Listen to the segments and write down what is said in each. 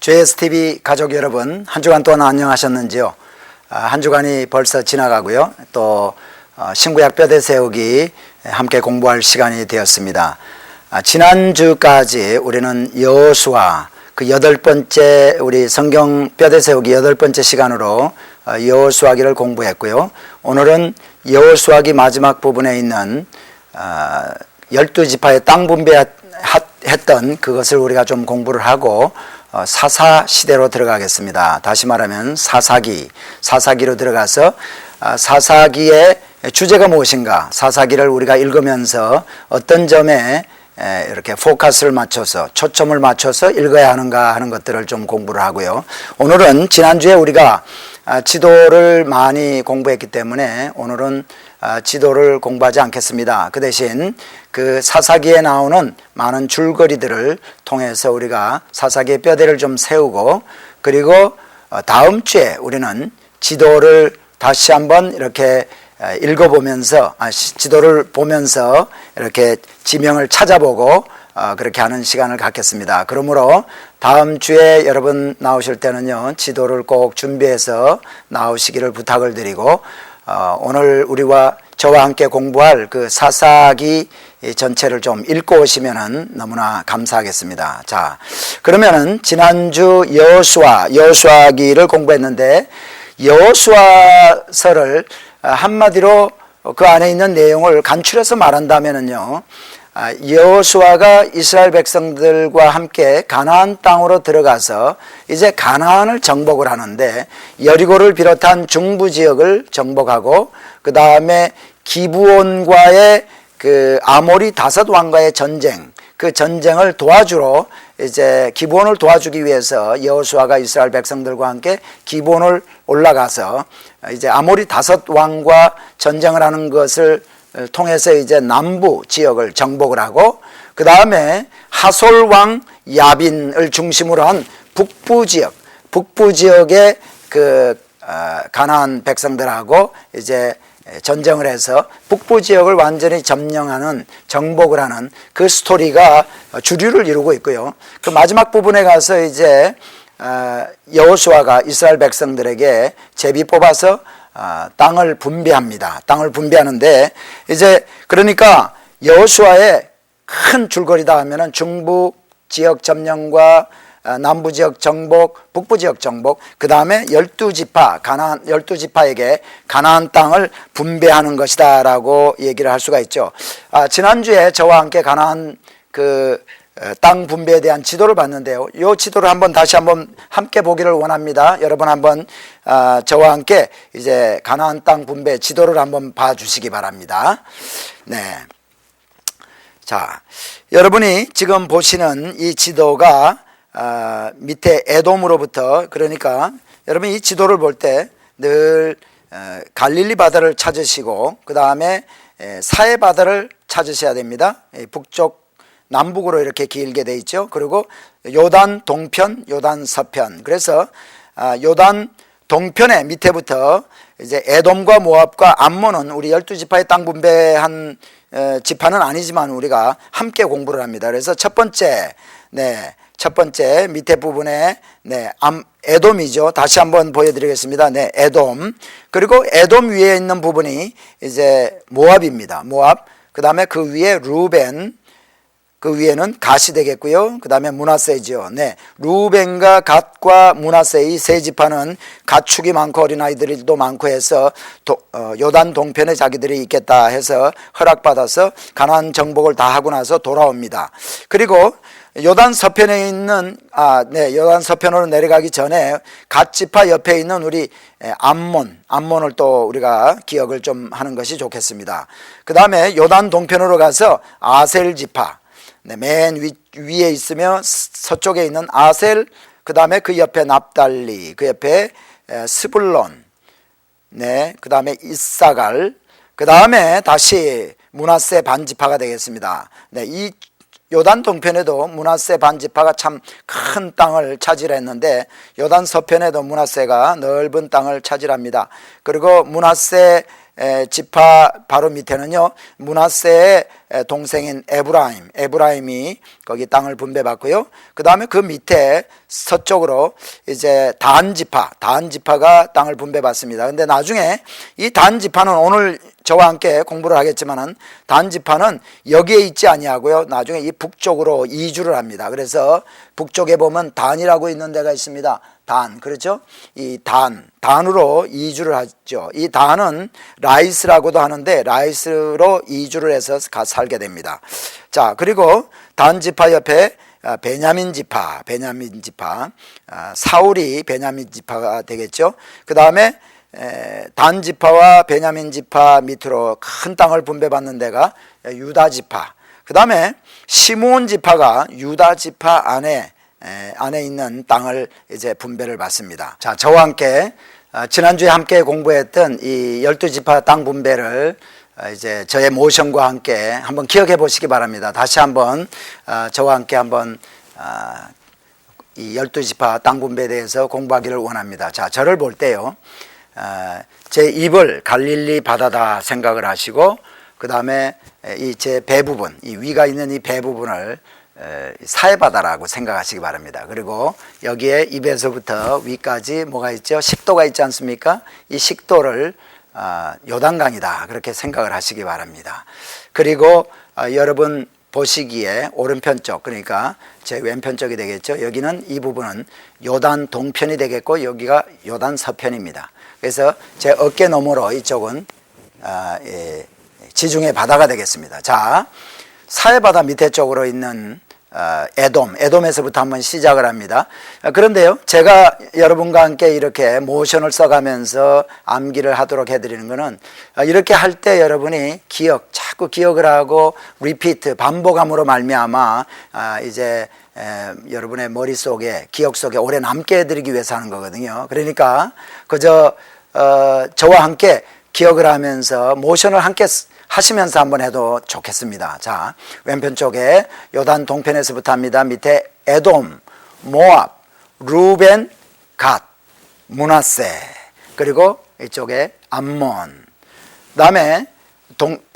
JSTV 가족 여러분, 한 주간 동안 안녕하셨는지요? 한 주간이 벌써 지나가고요. 또 신구약 뼈대 세우기 함께 공부할 시간이 되었습니다. 지난주까지 우리는 여호수아 그 8번째 우리 성경 뼈대 세우기 8번째 시간으로 여호수아기를 공부했고요. 오늘은 여호수아기 마지막 부분에 있는 12지파의 땅 분배했던 그것을 우리가 좀 공부를 하고 사사 시대로 들어가겠습니다. 다시 말하면 사사기로 들어가서 사사기의 주제가 무엇인가, 사사기를 우리가 읽으면서 어떤 점에 이렇게 포커스를 맞춰서 초점을 맞춰서 읽어야 하는가 하는 것들을 좀 공부를 하고요. 오늘은 지난주에 우리가 지도를 많이 공부했기 때문에 오늘은 지도를 공부하지 않겠습니다. 그 대신 그 사사기에 나오는 많은 줄거리들을 통해서 우리가 사사기의 뼈대를 좀 세우고, 그리고 다음 주에 우리는 지도를 다시 한번 이렇게 읽어보면서 지도를 보면서 이렇게 지명을 찾아보고 그렇게 하는 시간을 갖겠습니다. 그러므로 다음 주에 여러분 나오실 때는요, 지도를 꼭 준비해서 나오시기를 부탁을 드리고, 오늘 우리와 저와 함께 공부할 그 사사기 전체를 좀 읽고 오시면은 너무나 감사하겠습니다. 자, 그러면은 지난주 여호수아기를 공부했는데, 여호수아서를 한마디로 그 안에 있는 내용을 간추려서 말한다면은요, 여호수아가 이스라엘 백성들과 함께 가나안 땅으로 들어가서 이제 가나안을 정복을 하는데, 여리고를 비롯한 중부 지역을 정복하고, 그 다음에 기브온과의 그 아모리 5 왕과의 전쟁, 그 전쟁을 도와주러 이제 기브온을 도와주기 위해서 여호수아가 이스라엘 백성들과 함께 기브온을 올라가서 이제 아모리 5 왕과 전쟁을 하는 것을 통해서 이제 남부 지역을 정복을 하고, 그 다음에 하솔 왕 야빈을 중심으로 한 북부 지역의 그 가나안 백성들하고 이제 전쟁을 해서 북부 지역을 완전히 점령하는, 정복을 하는 그 스토리가 주류를 이루고 있고요. 그 마지막 부분에 가서 이제 여호수아가 이스라엘 백성들에게 제비 뽑아서 땅을 분배합니다. 땅을 분배하는데, 이제 그러니까 여호수아의 큰 줄거리다 하면은 중부 지역 점령과 남부 지역 정복, 북부 지역 정복, 그 다음에 12지파, 가나안 12지파에게 가나안 땅을 분배하는 것이다라고 얘기를 할 수가 있죠. 지난주에 저와 함께 가나안 그 땅 분배에 대한 지도를 봤는데요. 이 지도를 다시 한번 함께 보기를 원합니다. 여러분 한번 저와 함께 이제 가나안 땅 분배 지도를 한번 봐주시기 바랍니다. 네. 자, 여러분이 지금 보시는 이 지도가 밑에 에돔으로부터, 그러니까 여러분 이 지도를 볼 때 늘 갈릴리 바다를 찾으시고, 그 다음에 사해 바다를 찾으셔야 됩니다. 북쪽 남북으로 이렇게 길게 돼 있죠. 그리고 요단 동편, 요단 서편. 그래서 요단 동편의 밑에부터 이제 에돔과 모압과 암몬은 우리 12지파의 땅 분배한 지파는 아니지만 우리가 함께 공부를 합니다. 그래서 첫 번째 밑에 부분에 에돔이죠. 다시 한번 보여드리겠습니다. 에돔. 그리고 에돔 위에 있는 부분이 이제 모압입니다. 모압. 그 다음에 그 위에 루벤. 그 위에는 갓이 되겠고요. 그 다음에 므낫세죠. 루벤과 갓과 므낫세의 세 지파는 가축이 많고 어린아이들도 많고 해서 요단 동편에 자기들이 있겠다 해서 허락받아서 가나안 정복을 다 하고 나서 돌아옵니다. 그리고 요단 서편에 있는 요단 서편으로 내려가기 전에 갓 지파 옆에 있는 우리 암몬을 또 우리가 기억을 좀 하는 것이 좋겠습니다. 그 다음에 요단 동편으로 가서 아셀 지파, 맨 위에 있으며 서쪽에 있는 아셀, 그 다음에 그 옆에 납달리, 그 옆에 스불론, 그 다음에 이사갈, 그 다음에 다시 므낫세 반지파가 되겠습니다. 이 요단 동편에도 므낫세 반지파가 참 큰 땅을 차지했는데, 요단 서편에도 므낫세가 넓은 땅을 차지합니다. 그리고 므낫세 지파 바로 밑에는요, 므낫세의 동생인 에브라임이 거기 땅을 분배받고요. 그 다음에 그 밑에 서쪽으로 이제 단 지파가 땅을 분배받습니다. 근데 나중에 이 단 지파는 오늘 저와 함께 공부를 하겠지만은 단 지파는 여기에 있지 아니하고요. 나중에 이 북쪽으로 이주를 합니다. 그래서 북쪽에 보면 단이라고 있는 데가 있습니다. 단, 그렇죠? 이 단으로 이주를 하죠. 이 단은 라이스라고도 하는데 라이스로 이주를 해서 살게 됩니다. 자, 그리고 단 지파 옆에 베냐민 지파, 사울이 베냐민 지파가 되겠죠. 그 다음에 단 지파와 베냐민 지파 밑으로 큰 땅을 분배받는 데가 유다 지파. 그 다음에 시므온 지파가 유다 지파 안에 있는 땅을 이제 분배를 받습니다. 자, 저와 함께 지난주에 함께 공부했던 이 12지파 땅 분배를 이제 저의 모션과 함께 한번 기억해 보시기 바랍니다. 다시 한번 저와 함께 한번 이 12지파 땅 분배에 대해서 공부하기를 원합니다. 자, 저를 볼 때요, 제 입을 갈릴리 바다다 생각을 하시고, 그 다음에 이 제 배 부분, 이 위가 있는 이 배 부분을 사해바다라고 생각하시기 바랍니다. 그리고 여기에 입에서부터 위까지 뭐가 있죠? 식도가 있지 않습니까? 이 식도를 요단강이다, 그렇게 생각을 하시기 바랍니다. 그리고 여러분 보시기에 오른편 쪽, 그러니까 제 왼편 쪽이 되겠죠. 여기는 이 부분은 요단 동편이 되겠고 여기가 요단 서편입니다. 그래서 제 어깨 너머로 이쪽은 지중해 바다가 되겠습니다. 자, 사해바다 밑에 쪽으로 있는 에돔에서부터 한번 시작을 합니다. 그런데요, 제가 여러분과 함께 이렇게 모션을 써가면서 암기를 하도록 해드리는 것은 이렇게 할 때 여러분이 자꾸 기억을 하고 리피트, 반복함으로 말미암아 이제 여러분의 머릿속에, 기억 속에 오래 남게 해드리기 위해서 하는 거거든요. 그러니까 그저 저와 함께 기억을 하면서 모션을 함께 하시면서 한번 해도 좋겠습니다. 자, 왼편 쪽에 요단 동편에서부터 합니다. 밑에 에돔, 모압, 루벤, 갓, 므낫세, 그리고 이쪽에 암몬. 그 다음에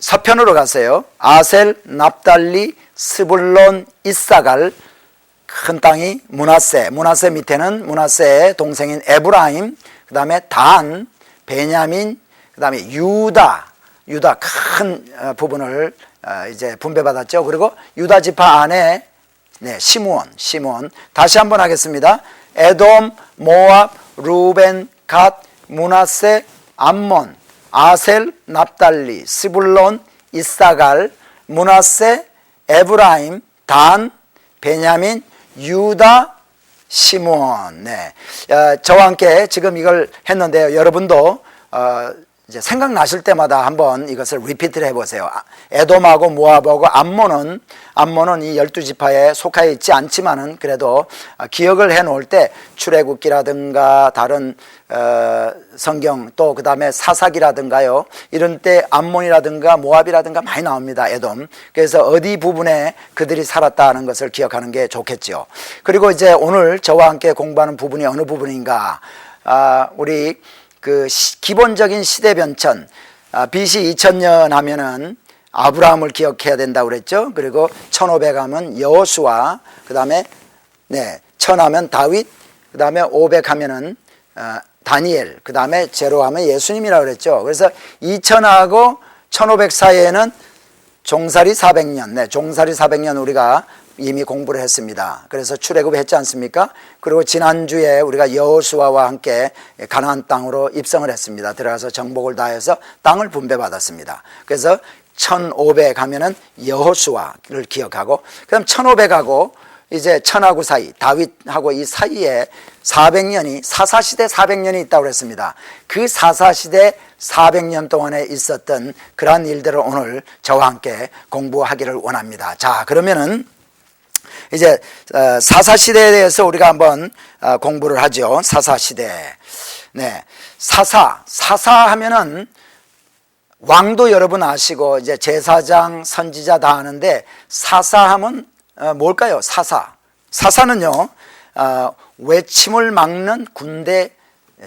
서편으로 가세요. 아셀, 납달리, 스불론, 이사갈, 큰 땅이 므낫세 밑에는 므낫세의 동생인 에브라임, 그 다음에 단, 베냐민, 그 다음에 유다 큰 부분을 이제 분배받았죠. 그리고 유다 지파 안에 시므온. 다시 한번 하겠습니다. 에돔, 모압, 루벤, 갓, 므낫세, 암몬, 아셀, 납달리, 스불론, 이사갈, 므낫세, 에브라임, 단, 베냐민, 유다, 시므온. 저와 함께 지금 이걸 했는데요. 여러분도 이제 생각나실 때마다 한번 이것을 리피트를 해보세요. 에돔하고 모압하고 암몬은 이 12지파에 속하여 있지 않지만은 그래도 기억을 해 놓을 때 출애굽기라든가 다른 성경, 또 그 다음에 사사기라든가요, 이런 때 암몬이라든가 모압이라든가 많이 나옵니다. 에돔. 그래서 어디 부분에 그들이 살았다는 것을 기억하는 게 좋겠죠. 그리고 이제 오늘 저와 함께 공부하는 부분이 어느 부분인가, 우리 기본적인 시대 변천, BC 2000년 하면은 아브라함을 기억해야 된다고 그랬죠. 그리고 1500 하면 여호수아, 그 다음에 1000 하면 다윗, 그 다음에 500 하면은 다니엘, 그 다음에 제로 하면 예수님이라고 그랬죠. 그래서 2000하고 1500 사이에는 종살이 400년, 종살이 400년 우리가 이미 공부를 했습니다. 그래서 출애굽 했지 않습니까? 그리고 지난주에 우리가 여호수아와 함께 가나안 땅으로 입성을 했습니다. 들어가서 정복을 다해서 땅을 분배받았습니다. 그래서 1500 하면은 여호수아를 기억하고, 그다음 1500하고 이제 1000하고 사이, 다윗하고 이 사이에 400년이, 사사시대 400년이 있다고 그랬습니다. 그 사사시대 400년 동안에 있었던 그러한 일들을 오늘 저와 함께 공부하기를 원합니다. 자, 그러면은 이제 사사시대에 대해서 우리가 한번 공부를 하죠. 사사시대. 사사하면은 왕도 여러분 아시고 이제 제사장, 선지자 다 아는데, 사사하면 뭘까요? 사사는요, 외침을 막는 군대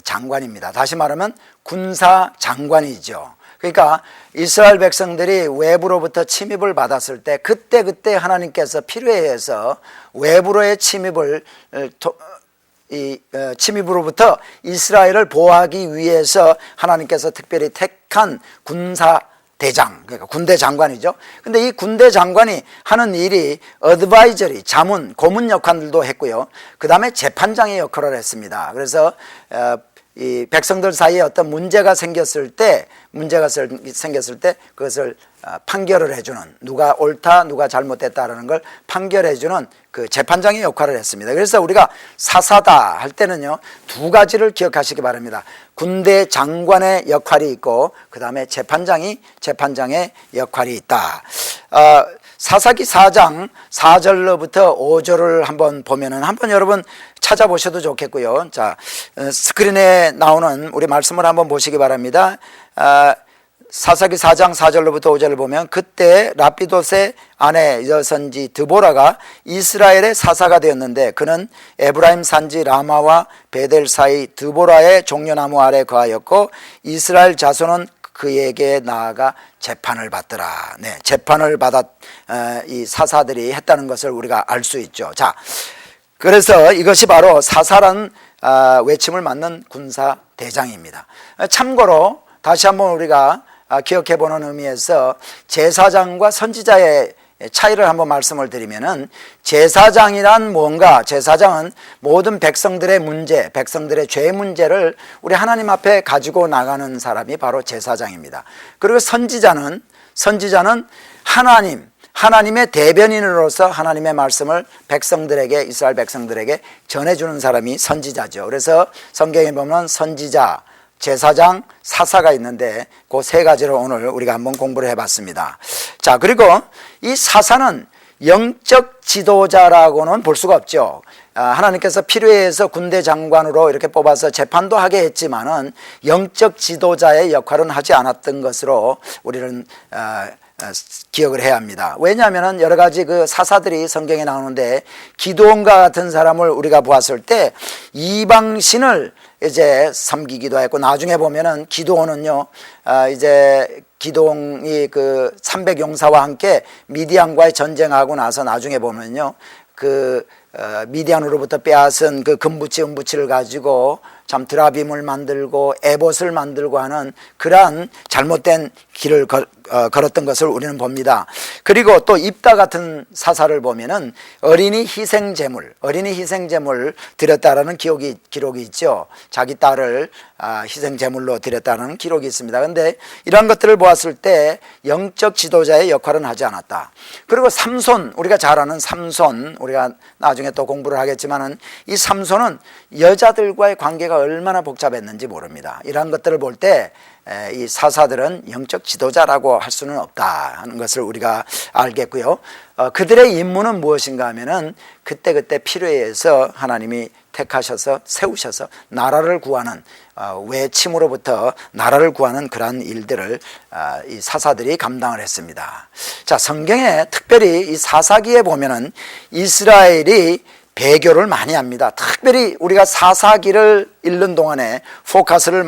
장관입니다. 다시 말하면 군사 장관이죠. 그러니까 이스라엘 백성들이 외부로부터 침입을 받았을 때 그때 하나님께서 필요에 의해서 외부로의 침입으로부터 이스라엘을 보호하기 위해서 하나님께서 특별히 택한 군사대장, 그러니까 군대 장관이죠. 근데 이 군대 장관이 하는 일이 어드바이저리, 자문, 고문 역할도 했고요. 그 다음에 재판장의 역할을 했습니다. 그래서 이 백성들 사이에 어떤 문제가 생겼을 때 그것을 판결을 해주는, 누가 옳다 누가 잘못됐다라는 걸 판결해주는 그 재판장의 역할을 했습니다. 그래서 우리가 사사다 할 때는요, 두 가지를 기억하시기 바랍니다. 군대 장관의 역할이 있고 그 다음에 재판장의 역할이 있다. 사사기 4장 4절로부터 5절을 한번 보면은 한번 여러분 찾아보셔도 좋겠고요. 자, 스크린에 나오는 우리 말씀을 한번 보시기 바랍니다. 사사기 4장 4절로부터 5절을 보면, 그때 라피돗의 아내 여선지 드보라가 이스라엘의 사사가 되었는데 그는 에브라임 산지 라마와 베델 사이 드보라의 종려나무 아래 거하였고 이스라엘 자손은 그에게 나아가 재판을 받더라. 네, 재판을 받았 이 사사들이 했다는 것을 우리가 알 수 있죠. 자, 그래서 이것이 바로 사사라는 외침을 맞는 군사 대장입니다. 참고로 다시 한번 우리가 기억해 보는 의미에서 제사장과 선지자의 차이를 한번 말씀을 드리면은, 제사장이란 뭔가, 제사장은 모든 백성들의 문제, 백성들의 죄 문제를 우리 하나님 앞에 가지고 나가는 사람이 바로 제사장입니다. 그리고 선지자는 하나님의 대변인으로서 하나님의 말씀을 백성들에게, 이스라엘 백성들에게 전해주는 사람이 선지자죠. 그래서 성경에 보면 선지자, 제사장, 사사가 있는데 그 세 가지를 오늘 우리가 한번 공부를 해봤습니다. 자, 그리고 이 사사는 영적 지도자라고는 볼 수가 없죠. 하나님께서 필요에 의해서 군대 장관으로 이렇게 뽑아서 재판도 하게 했지만은 영적 지도자의 역할은 하지 않았던 것으로 우리는 기억을 해야 합니다. 왜냐하면 여러 가지 그 사사들이 성경에 나오는데, 기드온과 같은 사람을 우리가 보았을 때 이방신을 이제 섬기기도 했고, 나중에 보면은 기드온은요, 이제 기드온이 그 300용사와 함께 미디안과의 전쟁하고 나서 나중에 보면요, 그 미디안으로부터 빼앗은 그 금부치, 은부치를 가지고 참 드라빔을 만들고 에봇을 만들고 하는 그러한 잘못된 길을 걸었던 것을 우리는 봅니다. 그리고 또 입다 같은 사사를 보면은 어린이 희생제물 드렸다라는 기록이 있죠. 자기 딸을 희생제물로 드렸다는 기록이 있습니다. 그런데 이러한 것들을 보았을 때 영적 지도자의 역할은 하지 않았다. 그리고 삼손, 우리가 잘 아는 삼손, 우리가 나중에 또 공부를 하겠지만은 이 삼손은 여자들과의 관계가 얼마나 복잡했는지 모릅니다. 이러한 것들을 볼 때 이 사사들은 영적 지도자라고 할 수는 없다 하는 것을 우리가 알겠고요. 그들의 임무는 무엇인가 하면은 그때 필요에 의해서 하나님이 택하셔서 세우셔서 나라를 구하는, 외침으로부터 나라를 구하는 그러한 일들을 이 사사들이 감당을 했습니다. 자, 성경에 특별히 이 사사기에 보면은 이스라엘이 배교를 많이 합니다. 특별히 우리가 사사기를 읽는 동안에 포커스를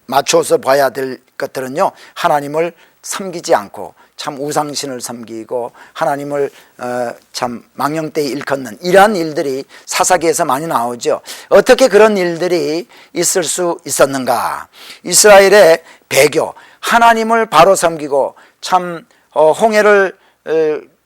맞춰서 봐야 될 것들은요, 하나님을 섬기지 않고 참 우상신을 섬기고 하나님을 참 망령되이 일컫는 이러한 일들이 사사기에서 많이 나오죠. 어떻게 그런 일들이 있을 수 있었는가? 이스라엘의 배교, 하나님을 바로 섬기고 참 홍해를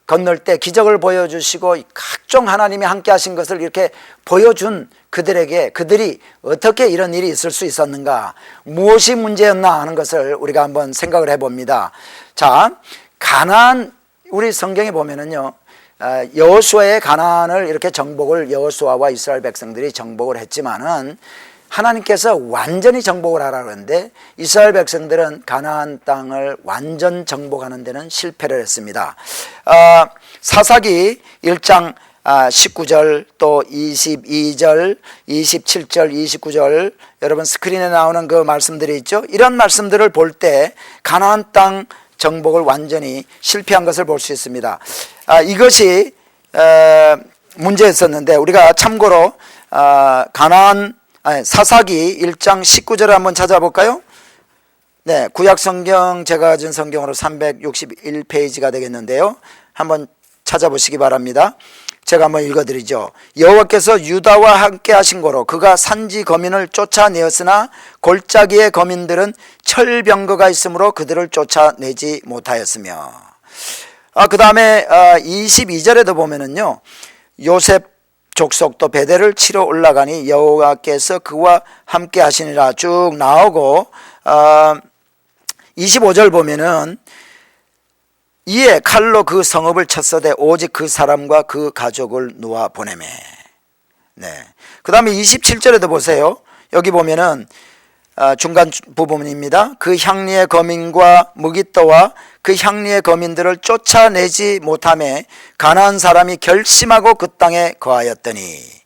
건널 때 기적을 보여주시고 각종 하나님이 함께 하신 것을 이렇게 보여준 그들이 어떻게 이런 일이 있을 수 있었는가, 무엇이 문제였나 하는 것을 우리가 한번 생각을 해봅니다. 자, 가나안, 우리 성경에 보면은요, 여호수아의 가나안을 이렇게 여호수아와 이스라엘 백성들이 정복을 했지만은 하나님께서 완전히 정복을 하라고 하는데 이스라엘 백성들은 가나안 땅을 완전 정복하는 데는 실패를 했습니다. 사사기 1장 19절 또 22절, 27절, 29절 여러분 스크린에 나오는 그 말씀들이 있죠. 이런 말씀들을 볼 때 가나안 땅 정복을 완전히 실패한 것을 볼 수 있습니다. 이것이 문제였었는데 우리가 참고로 사사기 1장 19절을 한번 찾아볼까요? 네, 구약 성경 제가 가진 성경으로 361페이지가 되겠는데요. 한번 찾아보시기 바랍니다. 제가 한번 읽어드리죠. 여호와께서 유다와 함께 하신 거로 그가 산지 거민을 쫓아내었으나 골짜기의 거민들은 철병거가 있으므로 그들을 쫓아내지 못하였으며. 그 다음에 22절에도 보면은요, 요셉 족속도 베델을 치러 올라가니 여호와께서 그와 함께 하시니라 쭉 나오고, 25절 보면은 이에 칼로 그 성읍을 쳤으되 오직 그 사람과 그 가족을 놓아 보내매. 네. 그 다음에 27절에도 보세요. 여기 보면은 중간 부분입니다. 그 향리의 거민과 무기또와 그 향리의 거민들을 쫓아내지 못하매 가나안 사람이 결심하고 그 땅에 거하였더니.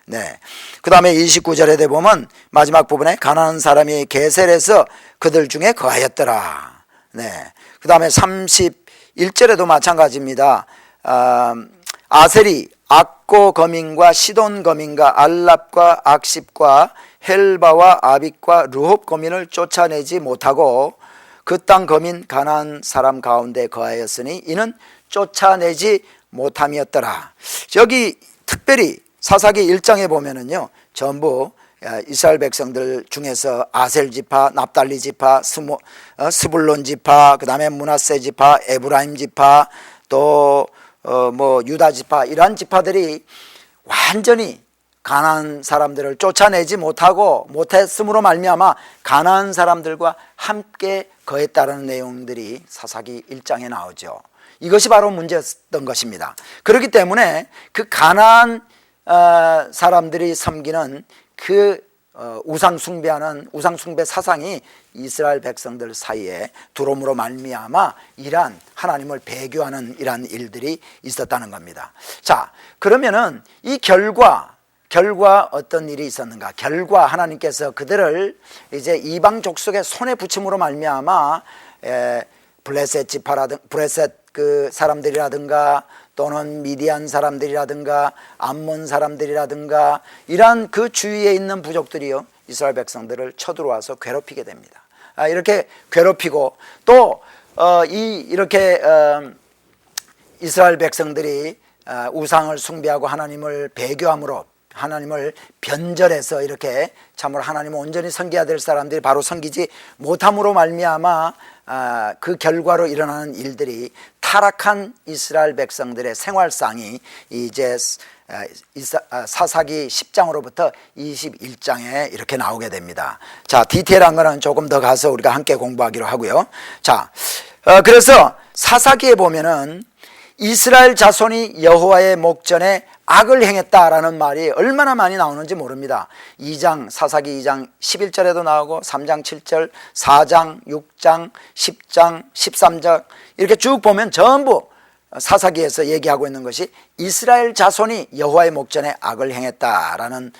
네. 그 다음에 29절에 보면 마지막 부분에 가나안 사람이 게셀에서 그들 중에 거하였더라. 네. 그 다음에 31절에도 마찬가지입니다. 아셀이 악고 거민과 시돈 거민과 알랍과 악십과 헬바와 아빅과 르홉 거민을 쫓아내지 못하고 그 땅 거민 가나안 사람 가운데 거하였으니 이는 쫓아내지 못함이었더라. 여기 특별히 사사기 1장에 보면은요, 전부 이스라엘 백성들 중에서 아셀 지파, 납달리 지파, 스불론 지파, 그 다음에 므낫세 지파, 에브라임 지파, 또 유다 지파, 이러한 지파들이 완전히 가나안 사람들을 쫓아내지 못했음으로 말미암아 가나안 사람들과 함께 거했다는 내용들이 사사기 1장에 나오죠. 이것이 바로 문제였던 것입니다. 그렇기 때문에 그 가나안 사람들이 섬기는 그 우상 숭배 사상이 이스라엘 백성들 사이에 들어옴으로 말미암아 이러한 하나님을 배교하는 이러한 일들이 있었다는 겁니다. 자, 그러면은 이 결과 어떤 일이 있었는가? 결과 하나님께서 그들을 이제 이방 족속의 손에 붙임으로 말미암아 블레셋 그 사람들이라든가 또는 미디안 사람들이라든가 암몬 사람들이라든가 이러한 그 주위에 있는 부족들이요, 이스라엘 백성들을 쳐들어와서 괴롭히게 됩니다. 이렇게 괴롭히고 또 이렇게 이스라엘 백성들이 우상을 숭배하고 하나님을 배교함으로 하나님을 변절해서 이렇게 참으로 하나님을 온전히 섬겨야 될 사람들이 바로 섬기지 못함으로 말미암아 그 결과로 일어나는 일들이 타락한 이스라엘 백성들의 생활상이 이제 사사기 10장으로부터 21장에 이렇게 나오게 됩니다. 자, 디테일한 거는 조금 더 가서 우리가 함께 공부하기로 하고요. 자, 그래서 사사기에 보면은 이스라엘 자손이 여호와의 목전에 악을 행했다라는 말이 얼마나 많이 나오는지 모릅니다. 사사기 2장 11절에도 나오고 3장 7절, 4장, 6장, 10장, 13장 이렇게 쭉 보면 전부 사사기에서 얘기하고 있는 것이 이스라엘 자손이 여호와의 목전에 악을 행했다라는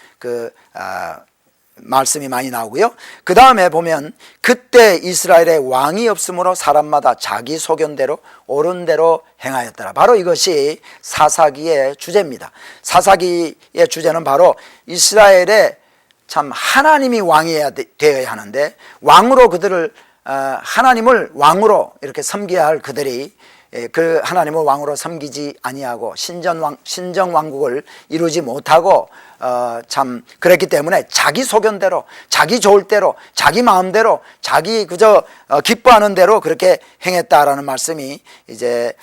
말씀이 많이 나오고요. 그 다음에 보면 그때 이스라엘에 왕이 없으므로 사람마다 자기 소견대로 옳은 대로 행하였더라. 바로 이것이 사사기의 주제입니다. 사사기의 주제는 바로 이스라엘에 참 하나님이 왕이 되어야 하는데 왕으로 그들을 하나님을 왕으로 이렇게 섬겨야 할 그들이 그 하나님을 왕으로 섬기지 아니하고 신정 왕국을 이루지 못하고 참 그랬기 때문에 자기 소견대로, 자기 좋을 대로, 자기 마음대로, 자기 그저 기뻐하는 대로 그렇게 행했다라는 말씀이 이제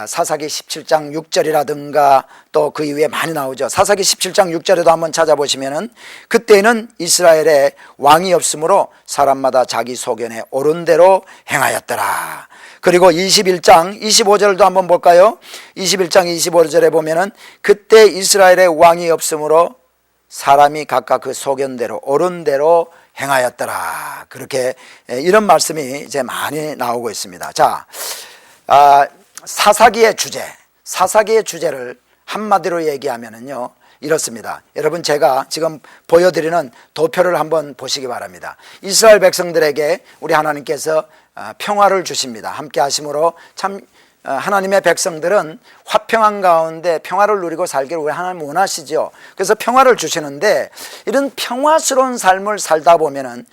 사사기 17장 6절이라든가 또 그 이후에 많이 나오죠. 사사기 17장 6절에도 한번 찾아보시면은 그때는 이스라엘에 왕이 없으므로 사람마다 자기 소견에 옳은 대로 행하였더라. 그리고 21장 25절도 한번 볼까요? 21장 25절에 보면은 그때 이스라엘에 왕이 없으므로 사람이 각각 그 소견대로 옳은 대로 행하였더라. 그렇게 이런 말씀이 이제 많이 나오고 있습니다. 자, 사사기의 주제를 한마디로 얘기하면은요, 이렇습니다. 여러분, 제가 지금 보여드리는 도표를 한번 보시기 바랍니다. 이스라엘 백성들에게 우리 하나님께서 평화를 주십니다. 함께 하심으로 참 하나님의 백성들은 화평한 가운데 평화를 누리고 살기를 우리 하나님 원하시죠. 그래서 평화를 주시는데 이런 평화스러운 삶을 살다 보면은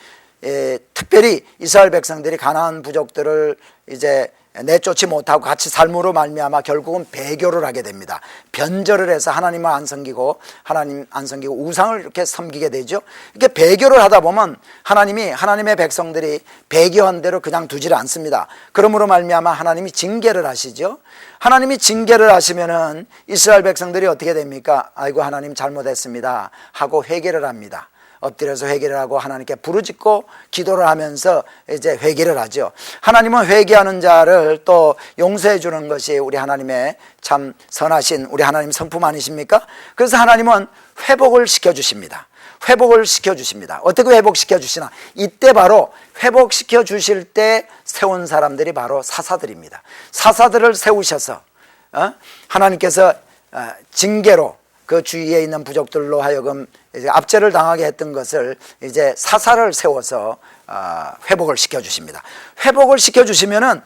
특별히 이스라엘 백성들이 가나안 부족들을 이제 내쫓지 못하고 같이 삶으로 말미암아 결국은 배교를 하게 됩니다. 변절을 해서 하나님을 안 섬기고 우상을 이렇게 섬기게 되죠. 이렇게 배교를 하다 보면 하나님의 백성들이 배교한 대로 그냥 두지를 않습니다. 그러므로 말미암아 하나님이 징계를 하시죠. 하나님이 징계를 하시면은 이스라엘 백성들이 어떻게 됩니까? 아이고 하나님 잘못했습니다 하고 회개를 합니다. 엎드려서 회개를 하고 하나님께 부르짖고 기도를 하면서 이제 회개를 하죠. 하나님은 회개하는 자를 또 용서해 주는 것이 우리 하나님의 참 선하신 우리 하나님 성품 아니십니까? 그래서 하나님은 회복을 시켜주십니다. 회복을 시켜주십니다. 어떻게 회복시켜 주시나? 이때 바로 회복시켜 주실 때 세운 사람들이 바로 사사들입니다. 사사들을 세우셔서 하나님께서 징계로 그 주위에 있는 부족들로 하여금 이제 압제를 당하게 했던 것을 이제 사사를 세워서 회복을 시켜주십니다. 회복을 시켜주시면은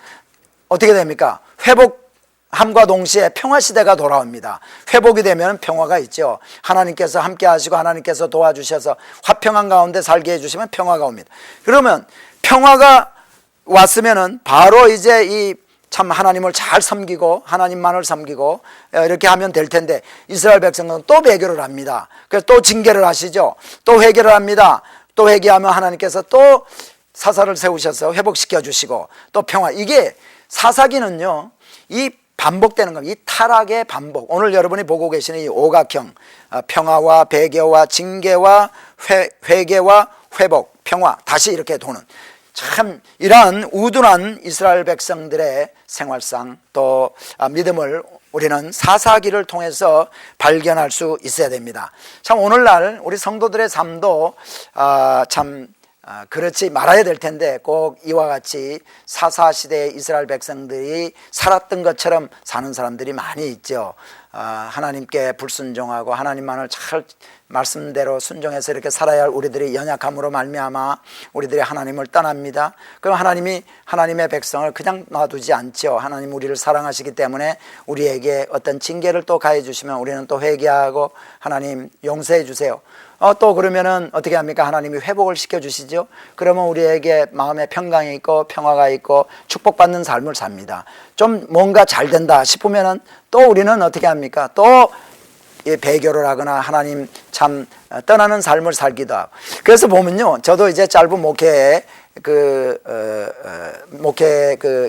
어떻게 됩니까? 회복함과 동시에 평화시대가 돌아옵니다. 회복이 되면 평화가 있죠. 하나님께서 함께 하시고 하나님께서 도와주셔서 화평한 가운데 살게 해주시면 평화가 옵니다. 그러면 평화가 왔으면은 바로 이제 이 참 하나님을 잘 섬기고 하나님만을 섬기고 이렇게 하면 될 텐데 이스라엘 백성은 또 배교를 합니다. 그래서 또 징계를 하시죠. 또 회개를 합니다. 또 회개하면 하나님께서 또 사사를 세우셔서 회복시켜 주시고 또 평화. 이게 사사기는요 이 반복되는 겁니다. 이 타락의 반복. 오늘 여러분이 보고 계시는 이 오각형 평화와 배교와 징계와 회개와 회복 평화 다시 이렇게 도는 참 이러한 우둔한 이스라엘 백성들의 생활상 또 믿음을 우리는 사사기를 통해서 발견할 수 있어야 됩니다. 참 오늘날 우리 성도들의 삶도 참 그렇지 말아야 될 텐데 꼭 이와 같이 사사시대의 이스라엘 백성들이 살았던 것처럼 사는 사람들이 많이 있죠. 하나님께 불순종하고 하나님만을 잘 말씀대로 순종해서 이렇게 살아야 할 우리들의 연약함으로 말미암아 우리들이 하나님을 떠납니다. 그럼 하나님이 하나님의 백성을 그냥 놔두지 않죠. 하나님 우리를 사랑하시기 때문에 우리에게 어떤 징계를 또 가해 주시면 우리는 또 회개하고 하나님 용서해 주세요. 또 그러면은 어떻게 합니까? 하나님이 회복을 시켜주시죠. 그러면 우리에게 마음에 평강이 있고 평화가 있고 축복받는 삶을 삽니다. 좀 뭔가 잘 된다 싶으면은 또 우리는 어떻게 합니까? 또 배교를 하거나 하나님 참 떠나는 삶을 살기도 하고. 그래서 보면요, 저도 이제 짧은 목회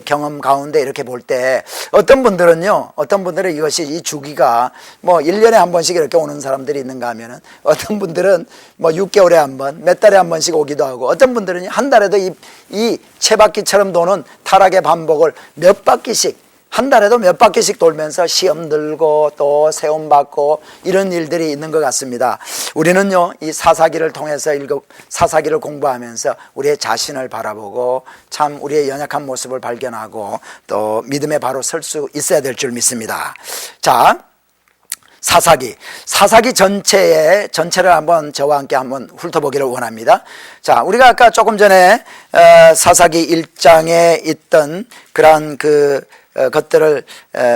경험 가운데 이렇게 볼 때 어떤 분들은 이것이 이 주기가 뭐 1년에 한 번씩 이렇게 오는 사람들이 있는가 하면은 어떤 분들은 뭐 6개월에 한 번, 몇 달에 한 번씩 오기도 하고 어떤 분들은 한 달에도 이 채바퀴처럼 도는 타락의 반복을 몇 바퀴씩 한 달에도 몇 바퀴씩 돌면서 시험 들고 또 세움 받고 이런 일들이 있는 것 같습니다. 우리는요 이 사사기를 통해서 사사기를 공부하면서 우리의 자신을 바라보고 참 우리의 연약한 모습을 발견하고 또 믿음에 바로 설 수 있어야 될 줄 믿습니다. 자, 사사기 전체를 한번 저와 함께 한번 훑어보기를 원합니다. 자, 우리가 아까 조금 전에 사사기 1장에 있던 그러한 것들을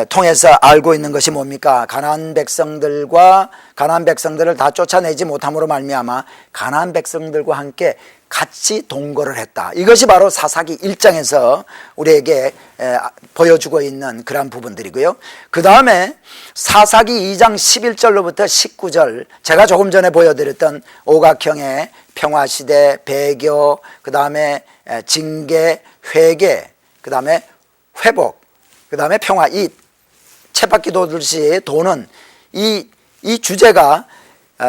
통해서 알고 있는 것이 뭡니까? 가나안 백성들을 다 쫓아내지 못함으로 말미암아 가나안 백성들과 함께 같이 동거를 했다. 이것이 바로 사사기 1장에서 우리에게 보여주고 있는 그런 부분들이고요. 그 다음에 사사기 2장 11절로부터 19절, 제가 조금 전에 보여드렸던 오각형의 평화시대, 배교, 그 다음에 징계, 회개, 그 다음에 회복, 그 다음에 평화, 이 쳇바퀴 도듯이 도는 이 주제가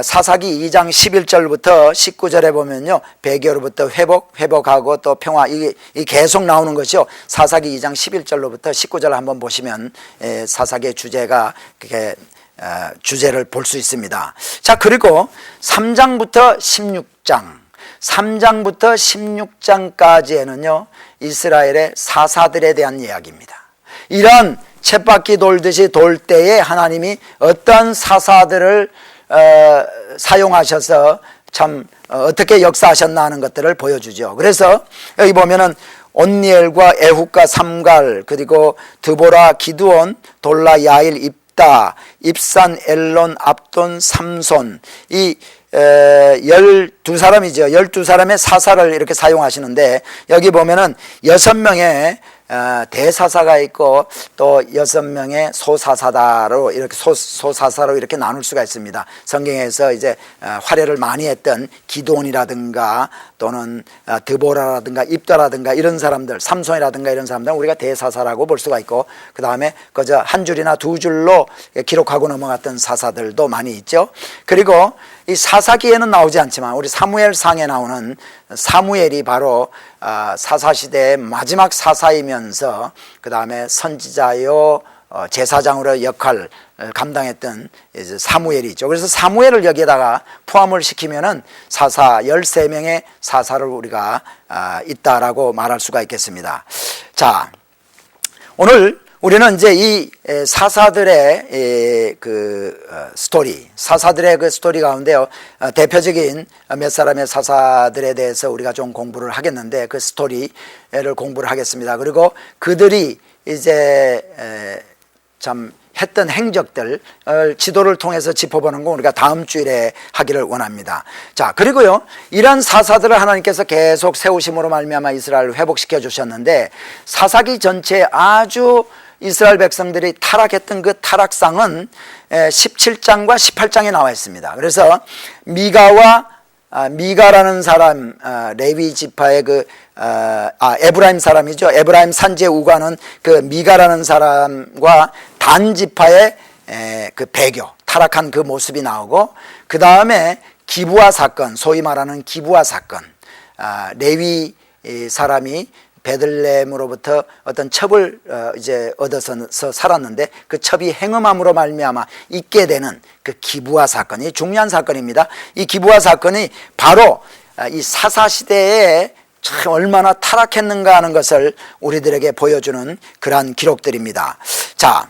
사사기 2장 11절부터 19절에 보면요, 배교로부터 회복하고 또 평화, 이 계속 나오는 것이요. 사사기 2장 11절로부터 19절 한번 보시면 사사기의 주제가 그렇게 주제를 볼 수 있습니다. 자, 그리고 3장부터 16장까지에는요 이스라엘의 사사들에 대한 이야기입니다. 이런 쳇바퀴 돌듯이 돌 때에 하나님이 어떤 사사들을 사용하셔서 참 어떻게 역사하셨나 하는 것들을 보여주죠. 그래서 여기 보면은 온니엘과 에훗과 삼갈, 그리고 드보라, 기드온, 돌라, 야일, 입다, 입산, 엘론, 압돈, 삼손, 이 12사람이죠. 12사람의 사사를 이렇게 사용하시는데 여기 보면은 6명의 대사사가 있고 또 6명의 소사사다로 이렇게 소사사로 이렇게 나눌 수가 있습니다. 성경에서 이제 활약을 많이 했던 기드온이라든가 또는 드보라라든가 입다라든가 이런 사람들, 삼손이라든가 이런 사람들 우리가 대사사라고 볼 수가 있고, 그 다음에 그저 한 줄이나 두 줄로 기록하고 넘어갔던 사사들도 많이 있죠. 그리고 이 사사기에는 나오지 않지만 우리 사무엘상에 나오는 사무엘이 바로 사사시대의 마지막 사사이면서 그 다음에 선지자요 제사장으로 역할을 감당했던 이제 사무엘이죠. 그래서 사무엘을 여기에다가 포함을 시키면은 사사 13명의 사사를 우리가 있다라고 말할 수가 있겠습니다. 자, 오늘 우리는 이제 이 사사들의 그 스토리, 사사들의 그 스토리 가운데요, 대표적인 몇 사람의 사사들에 대해서 우리가 좀 공부를 하겠는데 그 스토리를 공부를 하겠습니다. 그리고 그들이 이제 참 했던 행적들 지도를 통해서 짚어보는 거 우리가 다음 주일에 하기를 원합니다. 자, 그리고요, 이런 사사들을 하나님께서 계속 세우심으로 말미암아 이스라엘을 회복시켜 주셨는데 사사기 전체에 아주 이스라엘 백성들이 타락했던 그 타락상은 17장과 18장에 나와 있습니다. 그래서 미가라는 사람, 레위 지파의 에브라임 사람이죠. 에브라임 산지에 우가는 그 미가라는 사람과 단 지파의 그 배교, 타락한 그 모습이 나오고, 그 다음에 기브아 사건, 소위 말하는 기브아 사건, 레위 사람이 베들레헴으로부터 어떤 첩을 이제 얻어서 살았는데 그 첩이 행음함으로 말미암아 있게 되는 그 기브아 사건이 중요한 사건입니다. 이 기브아 사건이 바로 이 사사 시대에 참 얼마나 타락했는가 하는 것을 우리들에게 보여주는 그러한 기록들입니다. 자,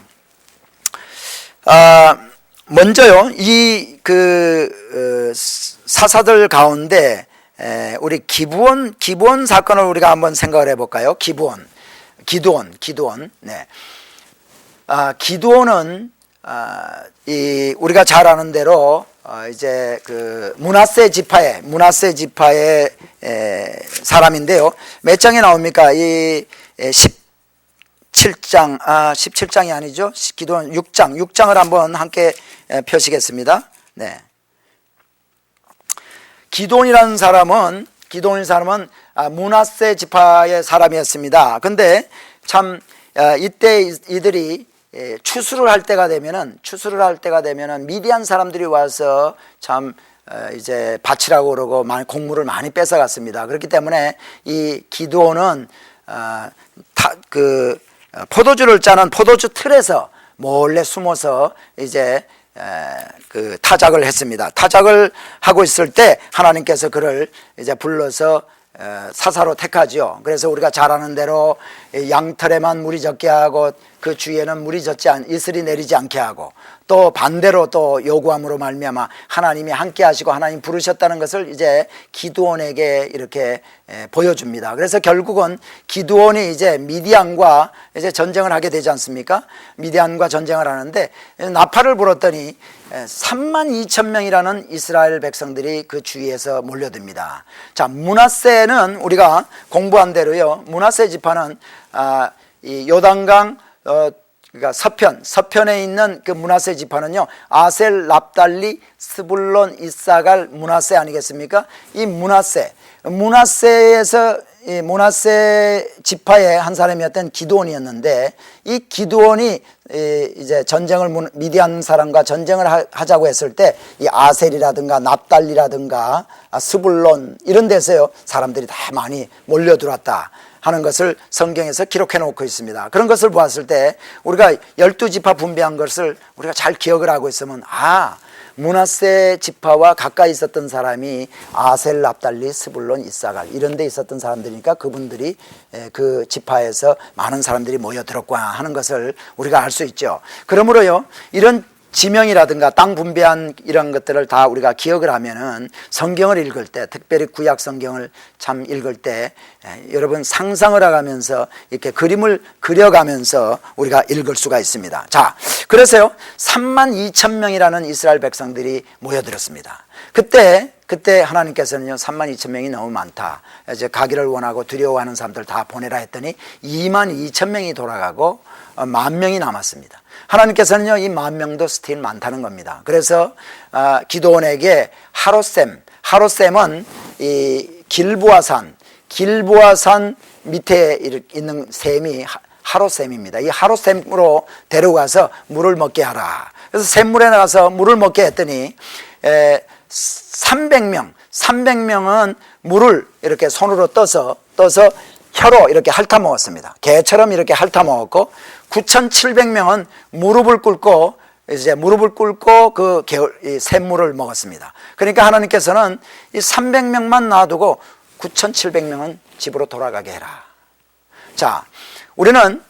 먼저요, 이 사사들 가운데 우리 기브온 사건을 우리가 한번 생각을 해볼까요? 기드온. 네. 기드온은 우리가 잘 아는 대로 이제 그 문하세 지파의 사람인데요. 몇 장에 나옵니까? 이 17장이 아니죠. 기드온 6장을 한번 함께 펴시겠습니다. 네. 기드온이라는 사람은 므낫세 지파의 사람이었습니다. 근데 참 이때 이들이 추수를 할 때가 되면은 미디안 사람들이 와서 참 이제 바치라고 그러고 곡물을 많이 뺏어갔습니다. 그렇기 때문에 이 기드온은 포도주를 짜는 포도주 틀에서 몰래 숨어서 이제 그 타작을 했습니다. 타작을 하고 있을 때 하나님께서 그를 이제 불러서 사사로 택하죠. 그래서 우리가 잘 아는 대로 양털에만 물이 젖게 하고 그 주위에는 이슬이 내리지 않게 하고, 또 반대로 또 요구함으로 말미암아 하나님이 함께 하시고 하나님 부르셨다는 것을 이제 기드온에게 이렇게 보여줍니다. 그래서 결국은 기드온이 이제 미디안과 이제 전쟁을 하게 되지 않습니까? 미디안과 전쟁을 하는데 나팔을 불었더니 32,000명이라는 이스라엘 백성들이 그 주위에서 몰려듭니다. 자, 므낫세는 우리가 공부한 대로요, 므낫세 지파는 이 요단강 그러니까 서편에 있는 그 므낫세 지파는요, 아셀, 납달리, 스불론, 이사갈, 므낫세 아니겠습니까? 이 므낫세에서 이 므낫세 지파의 한 사람이었던 기드온이었는데, 이 기드온이 이제 미디안 사람과 전쟁을 하자고 했을 때 이 아셀이라든가 납달리라든가 스불론 이런 데서요 사람들이 다 많이 몰려들었다 하는 것을 성경에서 기록해 놓고 있습니다. 그런 것을 보았을 때 우리가 12지파 분배한 것을 우리가 잘 기억을 하고 있으면 므낫세 지파와 가까이 있었던 사람이 아셀, 납달리, 스불론, 이사갈 이런 데 있었던 사람들이니까 그분들이 그 지파에서 많은 사람들이 모여들었구나 하는 것을 우리가 알 수 있죠. 그러므로요, 이런 지명이라든가 땅 분배한 이런 것들을 다 우리가 기억을 하면은 성경을 읽을 때, 특별히 구약 성경을 참 읽을 때 여러분 상상을 하면서 이렇게 그림을 그려가면서 우리가 읽을 수가 있습니다. 자, 그래서요 32,000명이라는 이스라엘 백성들이 모여들었습니다. 그때 하나님께서는요 32,000명이 너무 많다, 이제 가기를 원하고 두려워하는 사람들 다 보내라 했더니 22,000명이 돌아가고 10,000명이 남았습니다. 하나님께서는요 이 10,000명도 스틸 많다는 겁니다. 그래서 기드온에게 하롯셈은 이 길보아산 밑에 있는 샘이 하롯셈입니다. 이 하롯셈으로 데려가서 물을 먹게 하라. 그래서 샘물에 나가서 물을 먹게 했더니 300명은 물을 이렇게 손으로 떠서 혀로 이렇게 핥아 먹었습니다. 개처럼 이렇게 핥아 먹었고 9,700명은 무릎을 꿇고 그 샘물을 먹었습니다. 그러니까 하나님께서는 이 300명만 놔두고 9,700명은 집으로 돌아가게 해라. 자, 우리는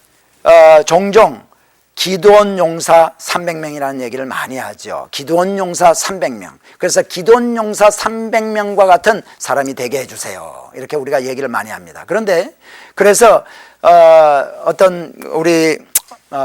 종종 기드온 용사 300명이라는 얘기를 많이 하죠. 기드온 용사 300명. 그래서 기드온 용사 300명과 같은 사람이 되게 해주세요. 이렇게 우리가 얘기를 많이 합니다. 그런데 그래서 어떤 우리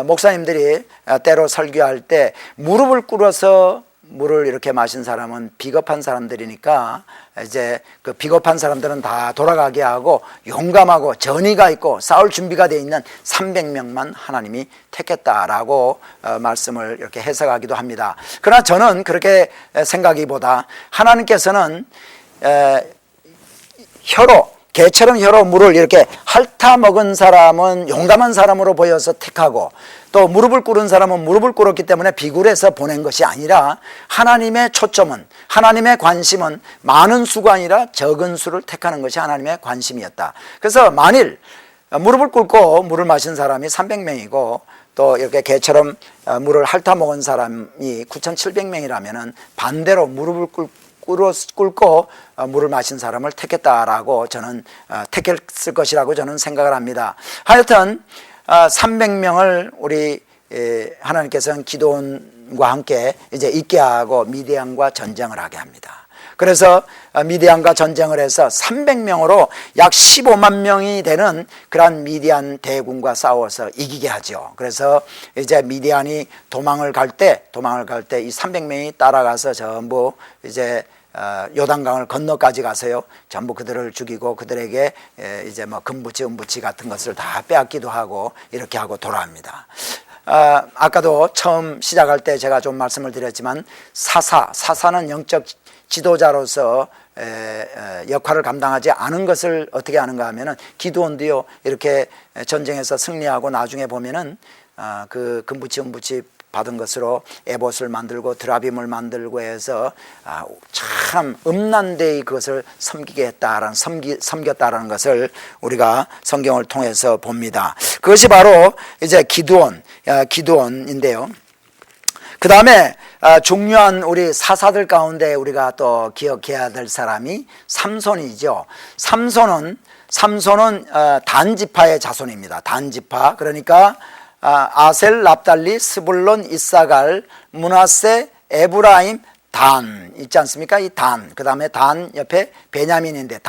목사님들이 때로 설교할 때 무릎을 꿇어서 물을 이렇게 마신 사람은 비겁한 사람들이니까 이제 그 비겁한 사람들은 다 돌아가게 하고 용감하고 전의가 있고 싸울 준비가 되어 있는 300명만 하나님이 택했다라고 말씀을 이렇게 해석하기도 합니다. 그러나 저는 그렇게 생각하기보다 하나님께서는 개처럼 혀로 물을 이렇게 핥아 먹은 사람은 용감한 사람으로 보여서 택하고, 또 무릎을 꿇은 사람은 무릎을 꿇었기 때문에 비굴해서 보낸 것이 아니라 하나님의 초점은, 하나님의 관심은 많은 수가 아니라 적은 수를 택하는 것이 하나님의 관심이었다. 그래서 만일 무릎을 꿇고 물을 마신 사람이 300명이고 또 이렇게 개처럼 물을 핥아 먹은 사람이 9,700명이라면 반대로 무릎을 꿇고 물을 마신 사람을 택했다라고 저는 택했을 것이라고 저는 생각을 합니다. 하여튼 300명을 우리 하나님께서는 기드온과 함께 이제 있게 하고 미디안과 전쟁을 하게 합니다. 그래서 미디안과 전쟁을 해서 300명으로 약 15만 명이 되는 그러한 미디안 대군과 싸워서 이기게 하죠. 그래서 이제 미디안이 도망을 갈 때 이 300명이 따라가서 전부 이제 요단강을 건너까지 가서요 전부 그들을 죽이고 그들에게 이제 뭐 금부치 은부치 같은 것을 다 빼앗기도 하고 이렇게 하고 돌아옵니다. 아까도 처음 시작할 때 제가 좀 말씀을 드렸지만 사사는 영적 지도자로서 역할을 감당하지 않은 것을 어떻게 하는가 하면은 기드온도요 이렇게 전쟁에서 승리하고 나중에 보면은 그 금부치 은부치 받은 것으로 에봇을 만들고 드라빔을 만들고 해서 참 음란되이 그것을 섬겼다라는 것을 우리가 성경을 통해서 봅니다. 그것이 바로 이제 기드온인데요. 그 다음에 중요한 우리 사사들 가운데 우리가 또 기억해야 될 사람이 삼손이죠. 삼손은 단지파의 자손입니다. 단지파, 그러니까 아셀, 납달리, 스불론, 이사갈, 므낫세, 에브라임, 단 있지 않습니까? 이 단, 그 다음에 단 옆에 베냐민인데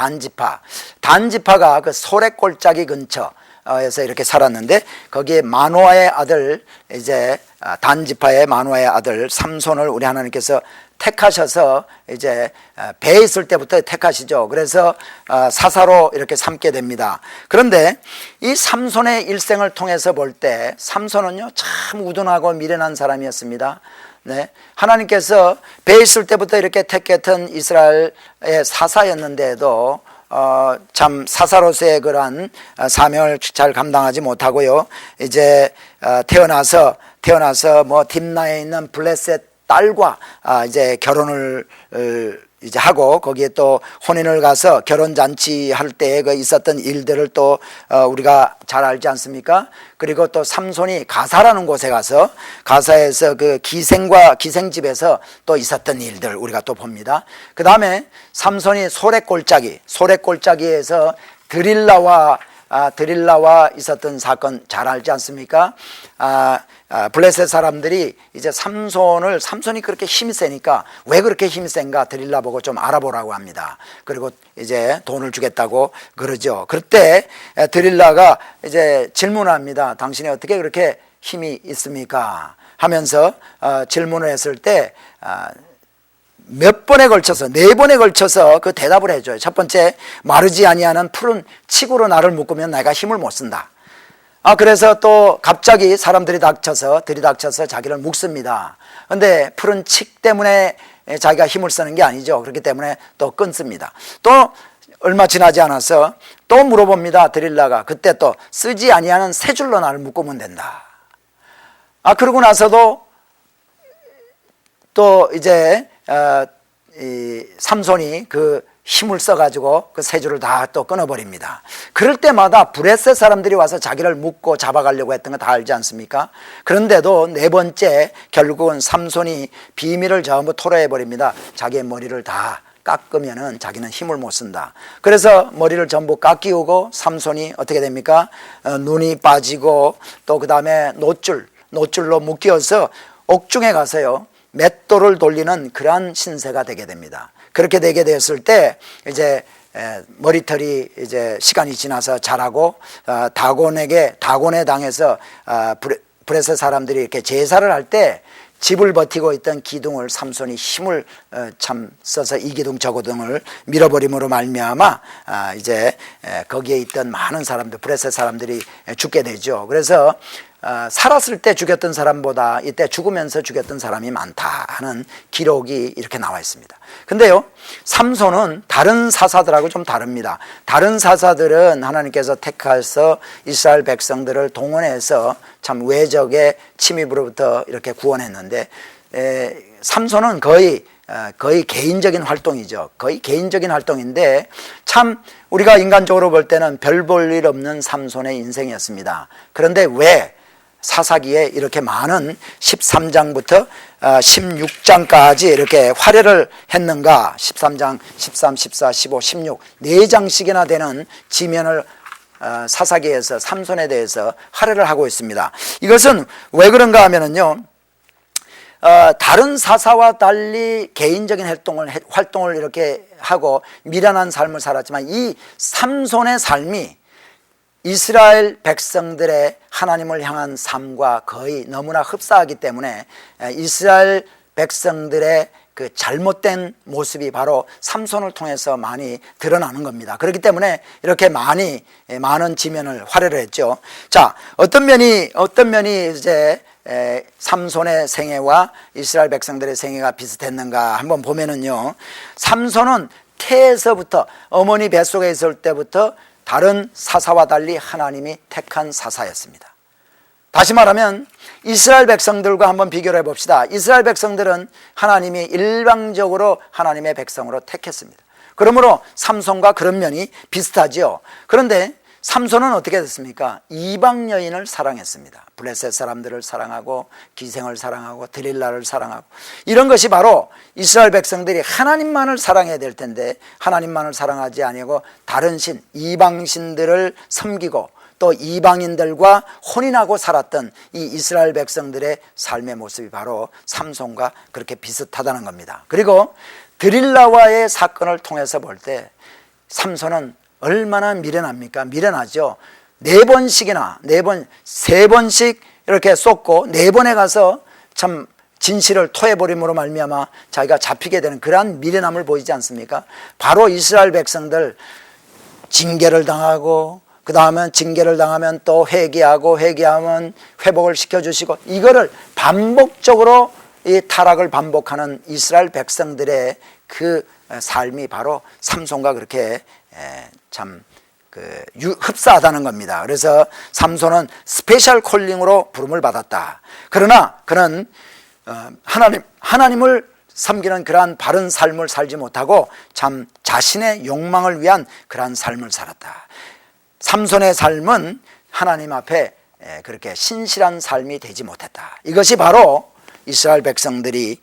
단지파가 그 소래골짜기 근처에서 이렇게 살았는데 거기에 마노아의 아들, 이제 단지파의 마노아의 아들 삼손을 우리 하나님께서 택하셔서 이제 배에 있을 때부터 택하시죠. 그래서 사사로 이렇게 삼게 됩니다. 그런데 이 삼손의 일생을 통해서 볼 때 삼손은요 참 우둔하고 미련한 사람이었습니다. 네, 하나님께서 배에 있을 때부터 이렇게 택했던 이스라엘의 사사였는데도 참 사사로서의 그러한 사명을 잘 감당하지 못하고요. 이제 태어나서 뭐 딥나에 있는 블레셋 딸과 이제 결혼을 이제 하고 거기에 또 혼인을 가서 결혼 잔치 할 때 그 있었던 일들을 또 우리가 잘 알지 않습니까? 그리고 또 삼손이 가사라는 곳에 가서 가사에서 그 기생집에서 또 있었던 일들 우리가 또 봅니다. 그 다음에 삼손이 소래골짜기에서 드릴라와 드릴라와 있었던 사건 잘 알지 않습니까? 블레셋 사람들이 이제 삼손이 그렇게 힘이 세니까 왜 그렇게 힘이 센가 드릴라 보고 좀 알아보라고 합니다. 그리고 이제 돈을 주겠다고 그러죠. 그때 드릴라가 이제 질문합니다. 당신이 어떻게 그렇게 힘이 있습니까? 하면서 질문을 했을 때 몇 번에 걸쳐서 4번에 걸쳐서 그 대답을 해줘요. 첫 번째, 마르지 아니하는 푸른 칡으로 나를 묶으면 내가 힘을 못 쓴다. 그래서 또 갑자기 사람들이 들이닥쳐서 자기를 묶습니다. 근데 푸른 칡 때문에 자기가 힘을 쓰는 게 아니죠. 그렇기 때문에 또 끊습니다. 또 얼마 지나지 않아서 또 물어봅니다. 드릴라가. 그때 또 쓰지 아니하는 세 줄로 나를 묶으면 된다. 그러고 나서도 또 이제 이 삼손이 그 힘을 써가지고 그 세 줄을 다 또 끊어버립니다. 그럴 때마다 브레셋 사람들이 와서 자기를 묶고 잡아가려고 했던 거 다 알지 않습니까? 그런데도 4번째 결국은 삼손이 비밀을 전부 토로해버립니다. 자기의 머리를 다 깎으면은 자기는 힘을 못 쓴다. 그래서 머리를 전부 깎이우고 삼손이 어떻게 됩니까? 눈이 빠지고 또 그 다음에 노줄로 묶여서 옥중에 가서요 맷돌을 돌리는 그러한 신세가 되게 됩니다. 그렇게 되게 됐을 때 이제 머리털이 이제 시간이 지나서 자라고 다곤에 당해서 브레셋 사람들이 이렇게 제사를 할 때 집을 버티고 있던 기둥을 삼손이 힘을 참 써서 이 기둥 저 기둥을 밀어버림으로 말미암아 이제 거기에 있던 많은 사람들 브레셋 사람들이 죽게 되죠. 그래서 살았을 때 죽였던 사람보다 이때 죽으면서 죽였던 사람이 많다 하는 기록이 이렇게 나와 있습니다. 근데요 삼손은 다른 사사들하고 좀 다릅니다. 다른 사사들은 하나님께서 택하셔서 이스라엘 백성들을 동원해서 참 외적의 침입으로부터 이렇게 구원했는데 삼손은 거의 개인적인 활동이죠. 거의 개인적인 활동인데 참 우리가 인간적으로 볼 때는 별 볼 일 없는 삼손의 인생이었습니다. 그런데 왜 사사기에 이렇게 많은 13장부터 16장까지 이렇게 활약을 했는가? 13장, 13, 14, 15, 16 4장씩이나 되는 지면을 사사기에서 삼손에 대해서 할애를 하고 있습니다. 이것은 왜 그런가 하면은요 다른 사사와 달리 개인적인 활동을 이렇게 하고 미련한 삶을 살았지만 이 삼손의 삶이 이스라엘 백성들의 하나님을 향한 삶과 거의 너무나 흡사하기 때문에 이스라엘 백성들의 그 잘못된 모습이 바로 삼손을 통해서 많이 드러나는 겁니다. 그렇기 때문에 이렇게 많은 지면을 활약을 했죠. 자, 어떤 면이 이제 삼손의 생애와 이스라엘 백성들의 생애가 비슷했는가 한번 보면은요, 삼손은 태에서부터 어머니 뱃속에 있을 때부터 다른 사사와 달리 하나님이 택한 사사였습니다. 다시 말하면 이스라엘 백성들과 한번 비교를 해봅시다. 이스라엘 백성들은 하나님이 일방적으로 하나님의 백성으로 택했습니다. 그러므로 삼손과 그런 면이 비슷하죠. 그런데 삼손은 어떻게 됐습니까? 이방 여인을 사랑했습니다. 블레셋 사람들을 사랑하고 기생을 사랑하고 드릴라를 사랑하고 이런 것이 바로 이스라엘 백성들이 하나님만을 사랑해야 될 텐데 하나님만을 사랑하지 아니하고 다른 신, 이방신들을 섬기고 또 이방인들과 혼인하고 살았던 이 이스라엘 백성들의 삶의 모습이 바로 삼손과 그렇게 비슷하다는 겁니다. 그리고 드릴라와의 사건을 통해서 볼 때 삼손은 얼마나 미련합니까? 미련하죠. 3번씩 이렇게 쏟고 4번에 가서 참 진실을 토해버림으로 말미암아 자기가 잡히게 되는 그러한 미련함을 보이지 않습니까? 바로 이스라엘 백성들 징계를 당하고 그 다음에 징계를 당하면 또 회개하면 회복을 시켜주시고 이거를 반복적으로 이 타락을 반복하는 이스라엘 백성들의 그 삶이 바로 삼손과 그렇게 참 흡사하다는 겁니다. 그래서 삼손은 스페셜 콜링으로 부름을 받았다. 그러나 그는 하나님을 섬기는 그러한 바른 삶을 살지 못하고 참 자신의 욕망을 위한 그러한 삶을 살았다. 삼손의 삶은 하나님 앞에 그렇게 신실한 삶이 되지 못했다. 이것이 바로 이스라엘 백성들의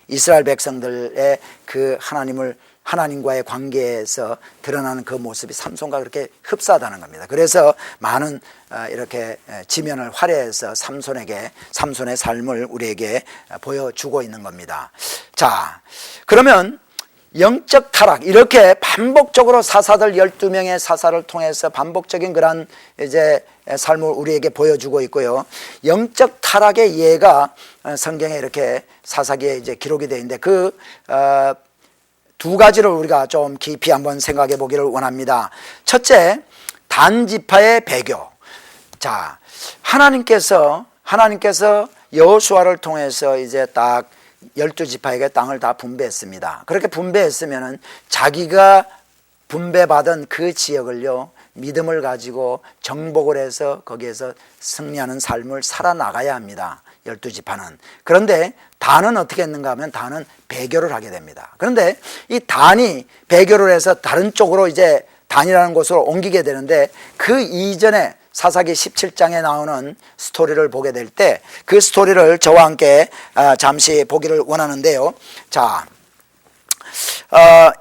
그 하나님과의 관계에서 드러나는 그 모습이 삼손과 그렇게 흡사하다는 겁니다. 그래서 많은 이렇게 지면을 활용해서 삼손의 삶을 우리에게 보여주고 있는 겁니다. 자, 그러면 영적 타락, 이렇게 반복적으로 사사들 12명의 사사를 통해서 반복적인 그런 이제 삶을 우리에게 보여주고 있고요. 영적 타락의 예가 성경에 이렇게 사사기에 이제 기록이 되어 있는데 그 두 가지를 우리가 좀 깊이 한번 생각해 보기를 원합니다. 첫째, 단 지파의 배교. 자, 하나님께서 여호수아를 통해서 이제 딱 12지파에게 땅을 다 분배했습니다. 그렇게 분배했으면은 자기가 분배받은 그 지역을요, 믿음을 가지고 정복을 해서 거기에서 승리하는 삶을 살아나가야 합니다. 12지파는. 그런데 단은 어떻게 했는가 하면 단은 배교를 하게 됩니다. 그런데 이 단이 배교를 해서 다른 쪽으로 이제 단이라는 곳으로 옮기게 되는데 그 이전에 사사기 17장에 나오는 스토리를 보게 될 때 그 스토리를 저와 함께 잠시 보기를 원하는데요. 자,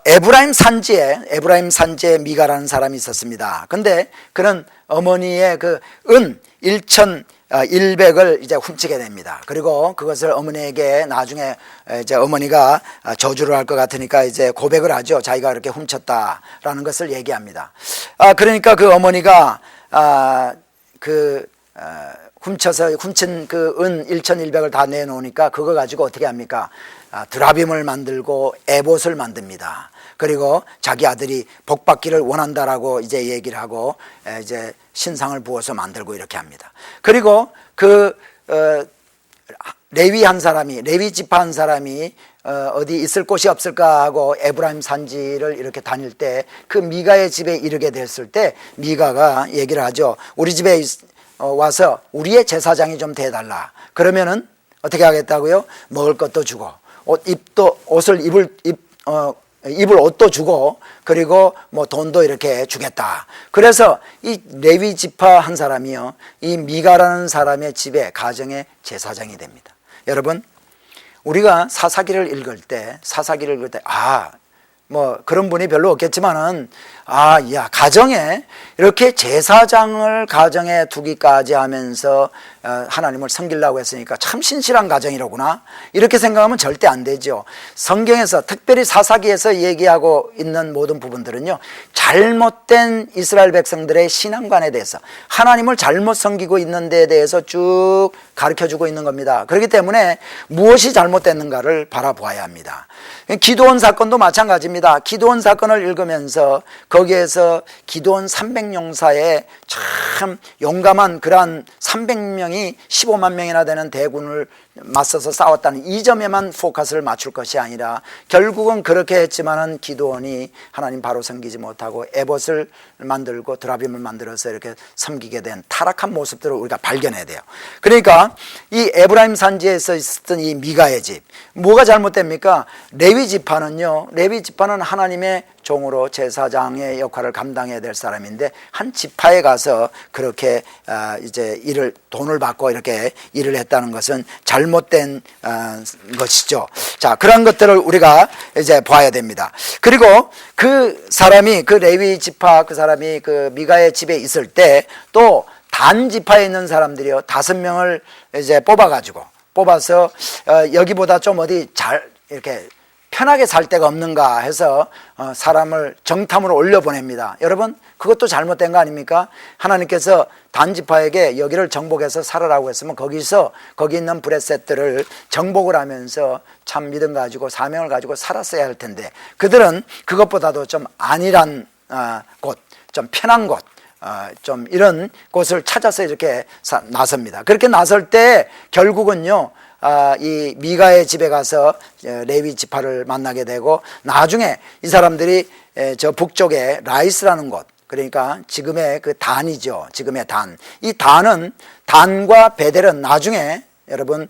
에브라임 산지에 미가라는 사람이 있었습니다. 근데 그는 어머니의 그 은 1,100을 이제 훔치게 됩니다. 그리고 그것을 어머니에게 나중에 이제 어머니가 저주를 할 것 같으니까 이제 고백을 하죠. 자기가 그렇게 훔쳤다라는 것을 얘기합니다. 그러니까 그 어머니가 훔친 그 은 1,100을 다 내놓으니까 그거 가지고 어떻게 합니까? 드라빔을 만들고 에봇을 만듭니다. 그리고 자기 아들이 복받기를 원한다라고 이제 얘기를 하고 이제 신상을 부어서 만들고 이렇게 합니다. 그리고 레위 지파 한 사람이 어디 있을 곳이 없을까 하고 에브라임 산지를 이렇게 다닐 때 그 미가의 집에 이르게 됐을 때 미가가 얘기를 하죠. 우리 집에 와서 우리의 제사장이 좀 돼달라. 그러면은 어떻게 하겠다고요? 먹을 것도 주고 입을 옷도 주고 그리고 뭐 돈도 이렇게 주겠다. 그래서 이 레위 지파 한 사람이요, 이 미가라는 사람의 집에 가정의 제사장이 됩니다. 여러분, 우리가 사사기를 읽을 때 뭐 그런 분이 별로 없겠지만은 가정에 이렇게 제사장을 가정에 두기까지 하면서 하나님을 섬기려고 했으니까 참 신실한 가정이로구나, 이렇게 생각하면 절대 안 되죠. 성경에서 특별히 사사기에서 얘기하고 있는 모든 부분들은요, 잘못된 이스라엘 백성들의 신앙관에 대해서, 하나님을 잘못 섬기고 있는 데에 대해서 쭉 가르쳐주고 있는 겁니다. 그렇기 때문에 무엇이 잘못됐는가를 바라보아야 합니다. 기드온 사건도 마찬가지입니다. 기드온 사건을 읽으면서 거기에서 기드온 300용사의 참 용감한 그러한 300명이 15만 명이나 되는 대군을 맞서서 싸웠다는 이 점에만 포커스를 맞출 것이 아니라 결국은 그렇게 했지만은 기드온이 하나님 바로 섬기지 못하고 에봇을 만들고 드라빔을 만들어서 이렇게 섬기게 된 타락한 모습들을 우리가 발견해야 돼요. 그러니까 이 에브라임 산지에서 있었던 이 미가의 집, 뭐가 잘못됩니까? 레위 지파는 하나님의 종으로 제사장의 역할을 감당해야 될 사람인데 한 지파에 가서 그렇게 이제 돈을 받고 이렇게 일을 했다는 것은 잘못된 것이죠. 자, 그런 것들을 우리가 이제 봐야 됩니다. 그리고 그 레위 지파 그 사람이 그 미가의 집에 있을 때 또 단 지파에 있는 사람들이요, 5명을 이제 뽑아서 여기보다 좀 어디 잘 이렇게 편하게 살 데가 없는가 해서 사람을 정탐으로 올려보냅니다. 여러분, 그것도 잘못된 거 아닙니까? 하나님께서 단지파에게 여기를 정복해서 살아라고 했으면 거기 있는 브레셋들을 정복을 하면서 참 믿음 가지고 사명을 가지고 살았어야 할 텐데 그들은 그것보다도 좀 안일한 곳, 좀 편한 곳, 좀 이런 곳을 찾아서 이렇게 나섭니다. 그렇게 나설 때 결국은요, 이 미가의 집에 가서 레위 지파를 만나게 되고 나중에 이 사람들이 저 북쪽에 라이스라는 곳, 그러니까 지금의 그 단이죠. 지금의 단. 이 단과 베델은 나중에 여러분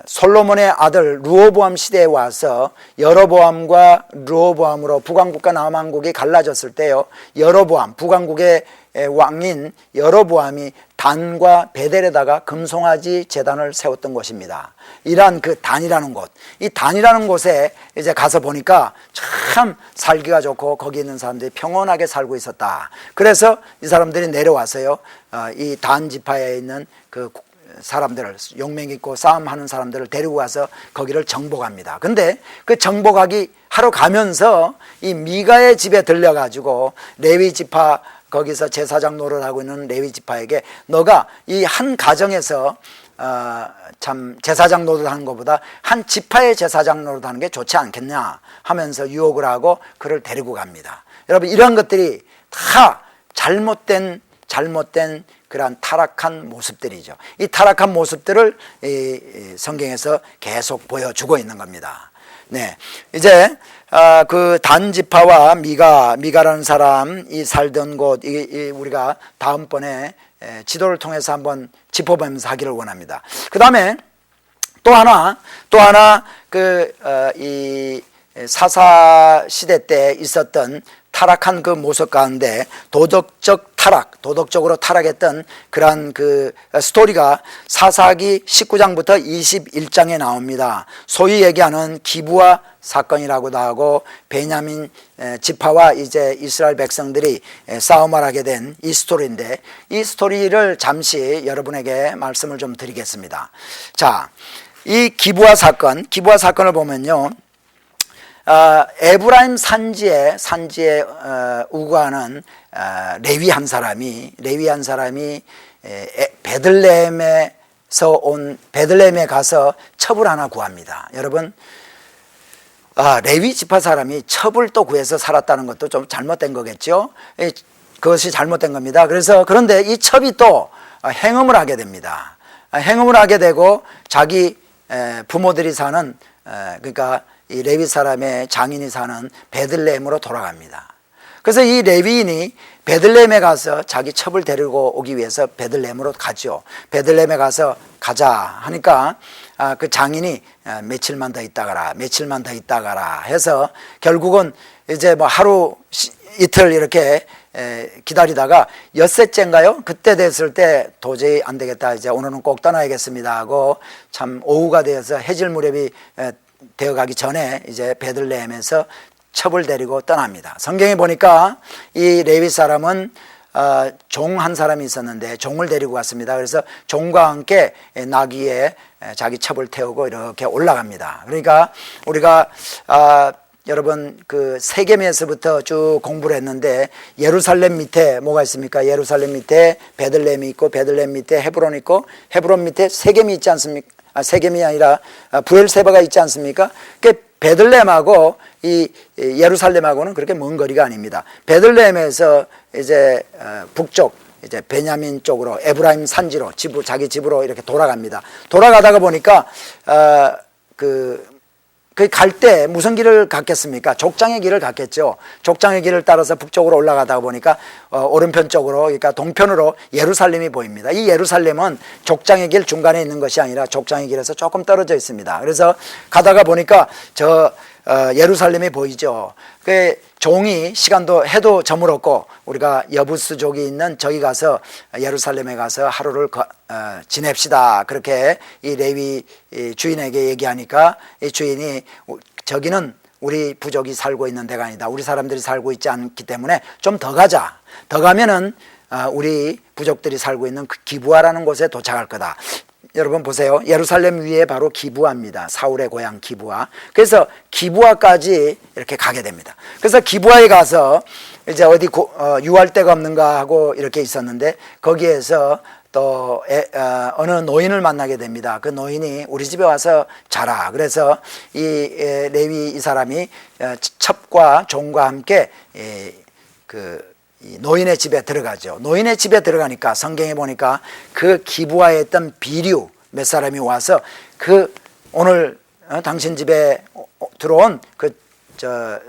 솔로몬의 아들 르호보암 시대에 와서 여로보암과 르호보암으로 북왕국과 남왕국이 갈라졌을 때요, 북왕국의 왕인 여로보암이 단과 베델에다가 금송아지 제단을 세웠던 곳입니다. 이러한 그 단이라는 곳, 이 단이라는 곳에 이제 가서 보니까 참 살기가 좋고 거기 있는 사람들이 평온하게 살고 있었다. 그래서 이 사람들이 내려와서요, 이 단 지파에 있는 그 사람들을, 용맹 있고 싸움하는 사람들을 데리고 가서 거기를 정복합니다. 근데 그 정복하기 하러 가면서 이 미가의 집에 들려가지고 레위 지파, 거기서 제사장 노릇하고 있는 레위 지파에게 너가 이 한 가정에서 참 제사장 노릇하는 것보다 한 지파의 제사장 노릇하는 게 좋지 않겠냐 하면서 유혹을 하고 그를 데리고 갑니다. 여러분, 이런 것들이 다 잘못된 그러한 타락한 모습들이죠. 이 타락한 모습들을 이 성경에서 계속 보여주고 있는 겁니다. 네, 이제 그 단 지파와 미가라는 사람이 살던 곳, 우리가 다음번에 지도를 통해서 한번 짚어보면서 하기를 원합니다. 그 다음에 또 하나 이 사사 시대 때 있었던 타락한 그 모습 가운데 도덕적으로 타락했던 그러한 그 스토리가 사사기 19장부터 21장에 나옵니다. 소위 얘기하는 기브아 사건이라고도 하고, 베냐민 지파와 이제 이스라엘 백성들이 싸움을 하게 된 이 스토리인데, 이 스토리를 잠시 여러분에게 말씀을 좀 드리겠습니다. 자, 이 기브아 사건을 보면요, 에브라임 산지에 우거하는 레위 한 사람이 베들레헴에 가서 첩을 하나 구합니다. 여러분, 레위 지파 사람이 첩을 또 구해서 살았다는 것도 좀 잘못된 거겠죠. 그것이 잘못된 겁니다. 그런데 이 첩이 또 행음을 하게 됩니다. 행음을 하게 되고 자기 부모들이 사는, 그러니까 이 레위 사람의 장인이 사는 베들레헴으로 돌아갑니다. 그래서 이 레위인이 베들레헴에 가서 자기 첩을 데리고 오기 위해서 베들레헴으로 가죠. 베들레헴에 가서 가자 하니까 그 장인이 며칠만 더 있다 가라 해서 결국은 이제 뭐 하루 이틀 이렇게 기다리다가 엿새째인가요? 그때 됐을 때 도저히 안 되겠다, 이제 오늘은 꼭 떠나야겠습니다 하고, 참 오후가 되어서 해질 무렵이 되어가기 전에 이제 베들레헴에서 첩을 데리고 떠납니다. 성경에 보니까 이 레위 사람은 종 한 사람이 있었는데 종을 데리고 갔습니다. 그래서 종과 함께 나귀에 자기 첩을 태우고 이렇게 올라갑니다. 그러니까 우리가 여러분 그 세겜에서부터 쭉 공부를 했는데, 예루살렘 밑에 뭐가 있습니까? 예루살렘 밑에 베들레헴이 있고, 베들레헴 밑에 헤브론이 있고, 헤브론 밑에 세겜이 있지 않습니까? 세겜이 아니라 브엘세바가 있지 않습니까? 그 베들레헴하고 이 예루살렘하고는 그렇게 먼 거리가 아닙니다. 베들레헴에서 이제 북쪽, 이제 베냐민 쪽으로 에브라임 산지로 자기 집으로 이렇게 돌아갑니다. 돌아가다가 보니까 갈 때 무슨 길을 갔겠습니까? 족장의 길을 갔겠죠. 족장의 길을 따라서 북쪽으로 올라가다 보니까 오른편 쪽으로, 그러니까 동편으로 예루살렘이 보입니다. 이 예루살렘은 족장의 길 중간에 있는 것이 아니라 족장의 길에서 조금 떨어져 있습니다. 그래서 가다가 보니까 예루살렘이 보이죠. 그 종이 해도 저물었고, 우리가 여부스족이 있는 저기 가서 예루살렘에 가서 하루를 지냅시다, 그렇게 이 레위 주인에게 얘기하니까 이 주인이 저기는 우리 부족이 살고 있는 데가 아니다, 우리 사람들이 살고 있지 않기 때문에 좀 더 가자, 더 가면은 우리 부족들이 살고 있는 그 기브아라는 곳에 도착할 거다. 여러분 보세요. 예루살렘 위에 바로 기브아입니다. 사울의 고향 기브아. 그래서 기브아까지 이렇게 가게 됩니다. 그래서 기브아에 가서 이제 어디 유할 데가 없는가 하고 이렇게 있었는데, 거기에서 또 어느 노인을 만나게 됩니다. 그 노인이 우리 집에 와서 자라. 그래서 이 레위 이 사람이 첩과 종과 함께 이 노인의 집에 들어가죠. 노인의 집에 들어가니까 성경에 보니까 그 기브아에 있던 비류 몇 사람이 와서 오늘 당신 집에 들어온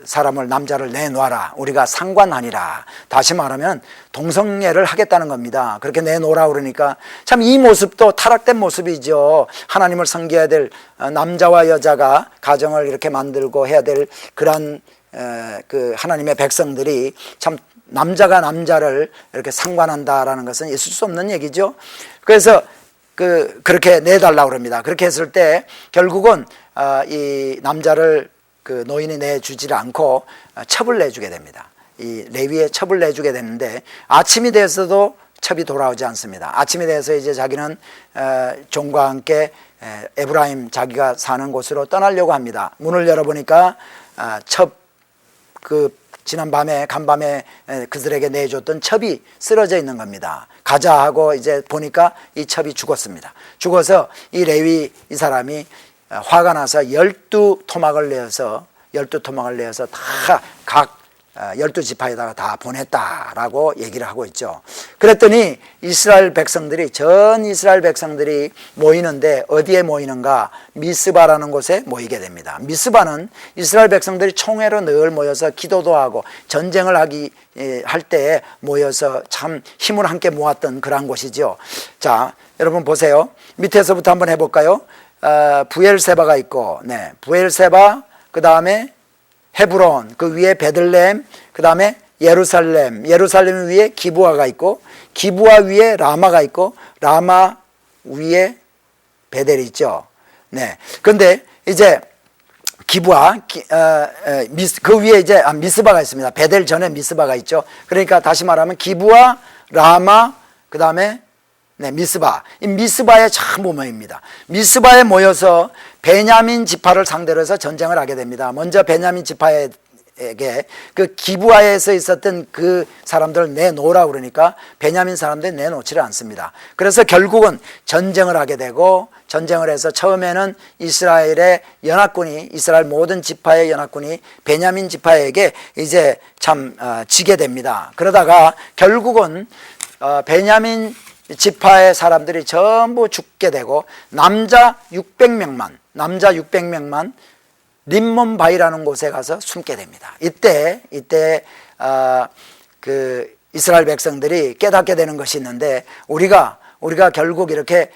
사람을, 남자를 내놓아라, 우리가 상관하니라. 다시 말하면 동성애를 하겠다는 겁니다. 그렇게 내놓으라 그러니까 참 이 모습도 타락된 모습이죠. 하나님을 섬겨야 될 남자와 여자가 가정을 이렇게 만들고 해야 될 그런 그 하나님의 백성들이 참 남자가 남자를 이렇게 상관한다라는 것은 있을 수 없는 얘기죠. 그래서 그렇게 내달라고 그럽니다. 그렇게 했을 때 결국은 이 남자를 그 노인이 내주질 않고 첩을 내주게 됩니다. 이 레위의 첩을 내주게 되는데 아침이 돼서도 첩이 돌아오지 않습니다. 아침이 돼서 이제 자기는 종과 함께 에브라임 자기가 사는 곳으로 떠나려고 합니다. 문을 열어보니까 지난 밤에 간밤에 그들에게 내줬던 첩이 쓰러져 있는 겁니다. 가자 하고 이제 보니까 이 첩이 죽었습니다. 죽어서 이 레위 이 사람이 화가 나서 12토막을 내어서 다 각 12지파에다가 다 보냈다라고 얘기를 하고 있죠. 그랬더니 전 이스라엘 백성들이 모이는데 어디에 모이는가? 미스바라는 곳에 모이게 됩니다. 미스바는 이스라엘 백성들이 총회로 늘 모여서 기도도 하고 전쟁을 할 때에 모여서 참 힘을 함께 모았던 그러한 곳이죠. 자, 여러분 보세요. 밑에서부터 한번 해볼까요? 부엘세바가 있고, 부엘세바, 그 다음에 헤브론, 그 위에 베들레헴, 그 다음에 예루살렘 위에 기브아가 있고, 기브아 위에 라마가 있고, 라마 위에 베델이 있죠. 그런데 이제 기브아, 그 위에 이제 미스바가 있습니다. 베델 전에 미스바가 있죠. 그러니까 다시 말하면 기브아, 라마, 그 다음에 미스바. 이 미스바에 전부 모입니다. 미스바에 모여서 베냐민 지파를 상대로 해서 전쟁을 하게 됩니다. 먼저 베냐민 지파에게 그 기브아에서 있었던 그 사람들을 내놓으라고 그러니까 베냐민 사람들이 내놓지를 않습니다. 그래서 결국은 전쟁을 하게 되고, 전쟁을 해서 처음에는 이스라엘 모든 지파의 연합군이 베냐민 지파에게 이제 참 지게 됩니다. 그러다가 결국은 베냐민 지파의 사람들이 전부 죽게 되고 남자 600명만 림몬바이라는 곳에 가서 숨게 됩니다. 이때 그 이스라엘 백성들이 깨닫게 되는 것이 있는데, 우리가 결국 이렇게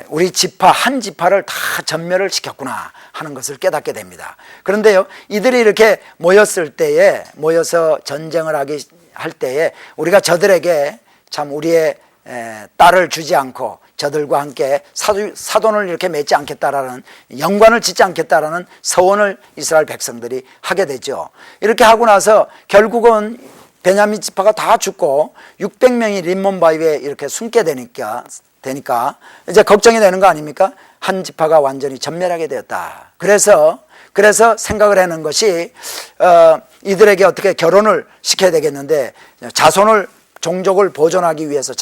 우리 지파 한 지파를 다 전멸을 시켰구나 하는 것을 깨닫게 됩니다. 그런데요, 이들이 이렇게 모여서 전쟁을 할 때에 우리가 저들에게 참 우리의 딸을 주지 않고 저들과 함께 사돈을 이렇게 맺지 않겠다라는, 연관을 짓지 않겠다라는 서원을 이스라엘 백성들이 하게 되죠. 이렇게 하고 나서 결국은 베냐민 지파가 다 죽고 600명이 림몬바위에 이렇게 숨게 되니까 이제 걱정이 되는 거 아닙니까? 한 지파가 완전히 전멸하게 되었다. 그래서 생각을 하는 것이 이들에게 어떻게 결혼을 시켜야 되겠는데, 자손을 보존하기 위해서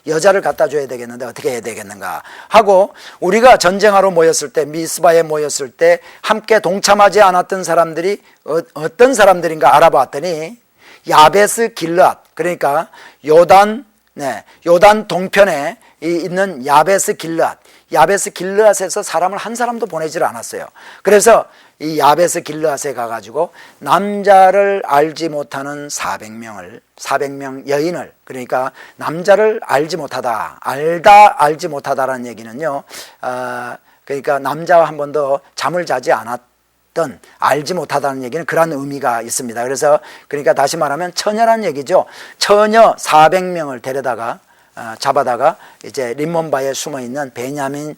여자를 갖다 줘야 되겠는데 어떻게 해야 되겠는가 하고, 우리가 전쟁하러 모였을 때, 미스바에 모였을 때 함께 동참하지 않았던 사람들이 어떤 사람들인가 알아봤더니 야베스 길르앗, 그러니까 요단 동편에 있는 야베스 길르앗에서 사람을 한 사람도 보내질 않았어요. 그래서 이 야베스 길르앗에 가가지고 남자를 알지 못하는 400명 여인을, 그러니까 남자를 알지 못하다라는 얘기는요, 그러니까 남자와 한 번도 잠을 자지 않았던, 알지 못하다는 얘기는 그런 의미가 있습니다. 그러니까 다시 말하면 처녀란 얘기죠. 처녀 400명을 잡아다가 이제 림몬바에 숨어있는 베냐민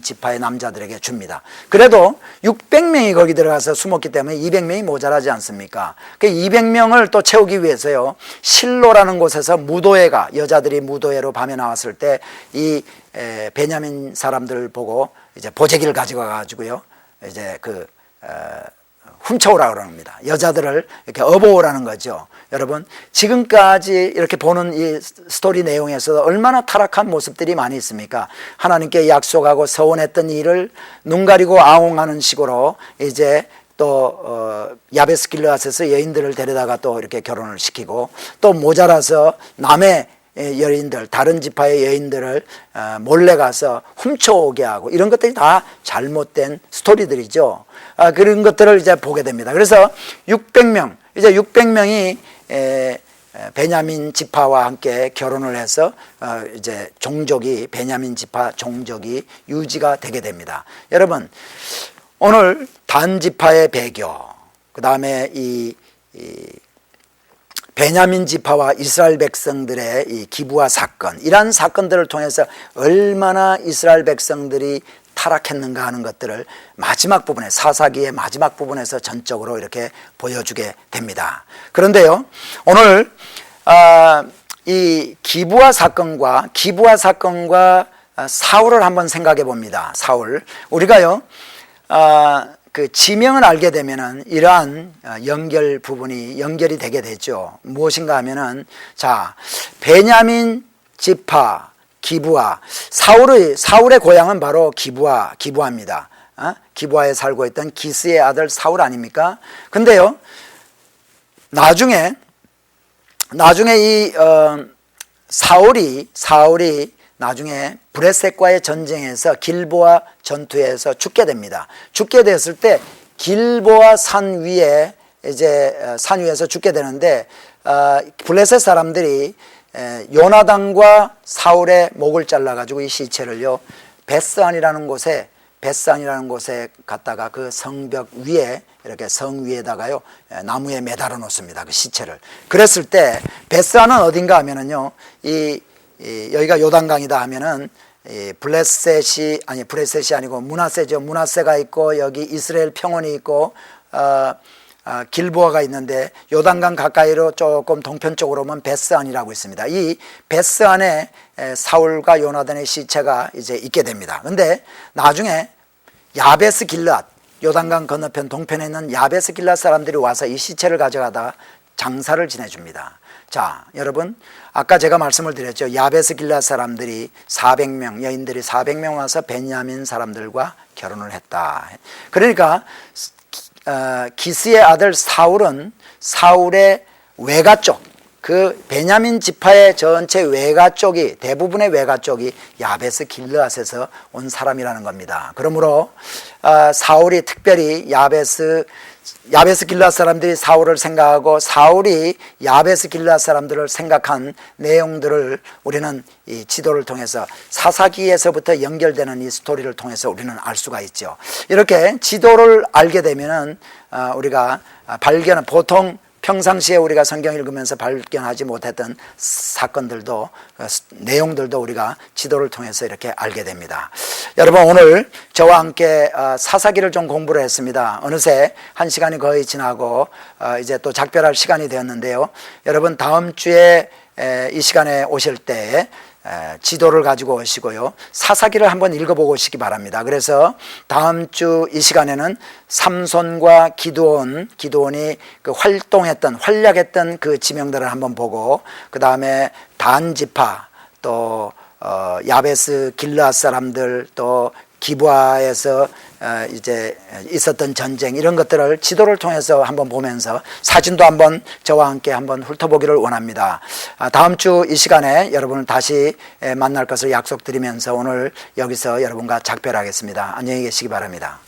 지파의 남자들에게 줍니다. 그래도 600명이 거기 들어가서 숨었기 때문에 200명이 모자라지 않습니까? 그 200명을 또 채우기 위해서요, 실로라는 곳에서 여자들이 무도회로 밤에 나왔을 때 이 베냐민 사람들을 보고 이제 보재기를 가지고 가가지고요, 이제 훔쳐오라고 그럽니다. 여자들을 이렇게 업어오라는 거죠. 여러분, 지금까지 이렇게 보는 이 스토리 내용에서 얼마나 타락한 모습들이 많이 있습니까? 하나님께 약속하고 서원했던 일을 눈 가리고 아웅하는 식으로 이제 또 야베스 길르앗에서 여인들을 데려다가 또 이렇게 결혼을 시키고, 또 모자라서 남의 여인들, 다른 지파의 여인들을 몰래 가서 훔쳐오게 하고, 이런 것들이 다 잘못된 스토리들이죠. 그런 것들을 이제 보게 됩니다. 그래서 600명이 베냐민 지파와 함께 결혼을 해서 이제 베냐민 지파 종족이 유지가 되게 됩니다. 여러분, 오늘 단 지파의 배교, 그 다음에 이 베냐민 지파와 이스라엘 백성들의 이 기부와 사건, 이러한 사건들을 통해서 얼마나 이스라엘 백성들이 타락했는가 하는 것들을 마지막 부분에, 사사기의 마지막 부분에서 전적으로 이렇게 보여주게 됩니다. 그런데요, 오늘 이 기부와 사건과 사울을 한번 생각해 봅니다. 사울, 우리가요 그 지명을 알게 되면은 이러한 연결 부분이 연결이 되게 되죠. 무엇인가 하면은, 자, 베냐민 지파 기브아, 사울의 고향은 바로 기브아입니다. 기브아에 살고 있던 기스의 아들 사울 아닙니까? 근데요, 나중에 이 사울이 나중에 브레셋과의 전쟁에서 길보아 전투에서 죽게 됩니다. 죽게 됐을 때 길보아 산 위에서 죽게 되는데, 블레셋 사람들이 요나단과 사울의 목을 잘라가지고 이 시체를요 베스안이라는 곳에 갖다가 그 성벽 위에, 이렇게 성 위에다가요 나무에 매달아 놓습니다. 그 시체를. 그랬을 때 베스안은 어딘가 하면은요, 여기가 요단강이다 하면은 브레셋이 아니고 므낫세죠. 므낫세가 있고 여기 이스라엘 평원이 있고 길보아가 있는데, 요단강 가까이로 조금 동편 쪽으로 오면 베스안이라고 있습니다. 이 베스안에 사울과 요나단의 시체가 이제 있게 됩니다. 근데 나중에 야베스 길앗, 요단강 건너편 동편에 있는 야베스 길앗 사람들이 와서 이 시체를 가져가다가 장사를 지내줍니다. 자, 여러분, 아까 제가 말씀을 드렸죠. 야베스 길앗 사람들이 400명, 여인들이 400명 와서 베냐민 사람들과 결혼을 했다. 그러니까 기스의 아들 사울은 사울의 외가 쪽, 그 베냐민 지파의 전체 외가 쪽이, 대부분의 외가 쪽이 야베스 길르앗에서 온 사람이라는 겁니다. 그러므로 사울이 특별히 야베스 길르앗 사람들이 사울을 생각하고 사울이 야베스 길르앗 사람들을 생각한 내용들을 우리는 이 지도를 통해서, 사사기에서부터 연결되는 이 스토리를 통해서 우리는 알 수가 있죠. 이렇게 지도를 알게 되면은 우리가 발견은, 보통 평상시에 우리가 성경 읽으면서 발견하지 못했던 사건들도, 내용들도 우리가 지도를 통해서 이렇게 알게 됩니다. 여러분, 오늘 저와 함께 사사기를 좀 공부를 했습니다. 어느새 1시간이 거의 지나고 이제 또 작별할 시간이 되었는데요. 여러분, 다음 주에 이 시간에 오실 때 지도를 가지고 오시고요, 사사기를 한번 읽어보고 오시기 바랍니다. 그래서 다음 주 이 시간에는 삼손과 기드온이 그 활약했던 그 지명들을 한번 보고, 그 다음에 단 지파, 또 야베스 길르앗 사람들, 또 기브아에서 이제 있었던 전쟁, 이런 것들을 지도를 통해서 한번 보면서 사진도 한번 저와 함께 한번 훑어보기를 원합니다. 다음 주 이 시간에 여러분을 다시 만날 것을 약속드리면서 오늘 여기서 여러분과 작별하겠습니다. 안녕히 계시기 바랍니다.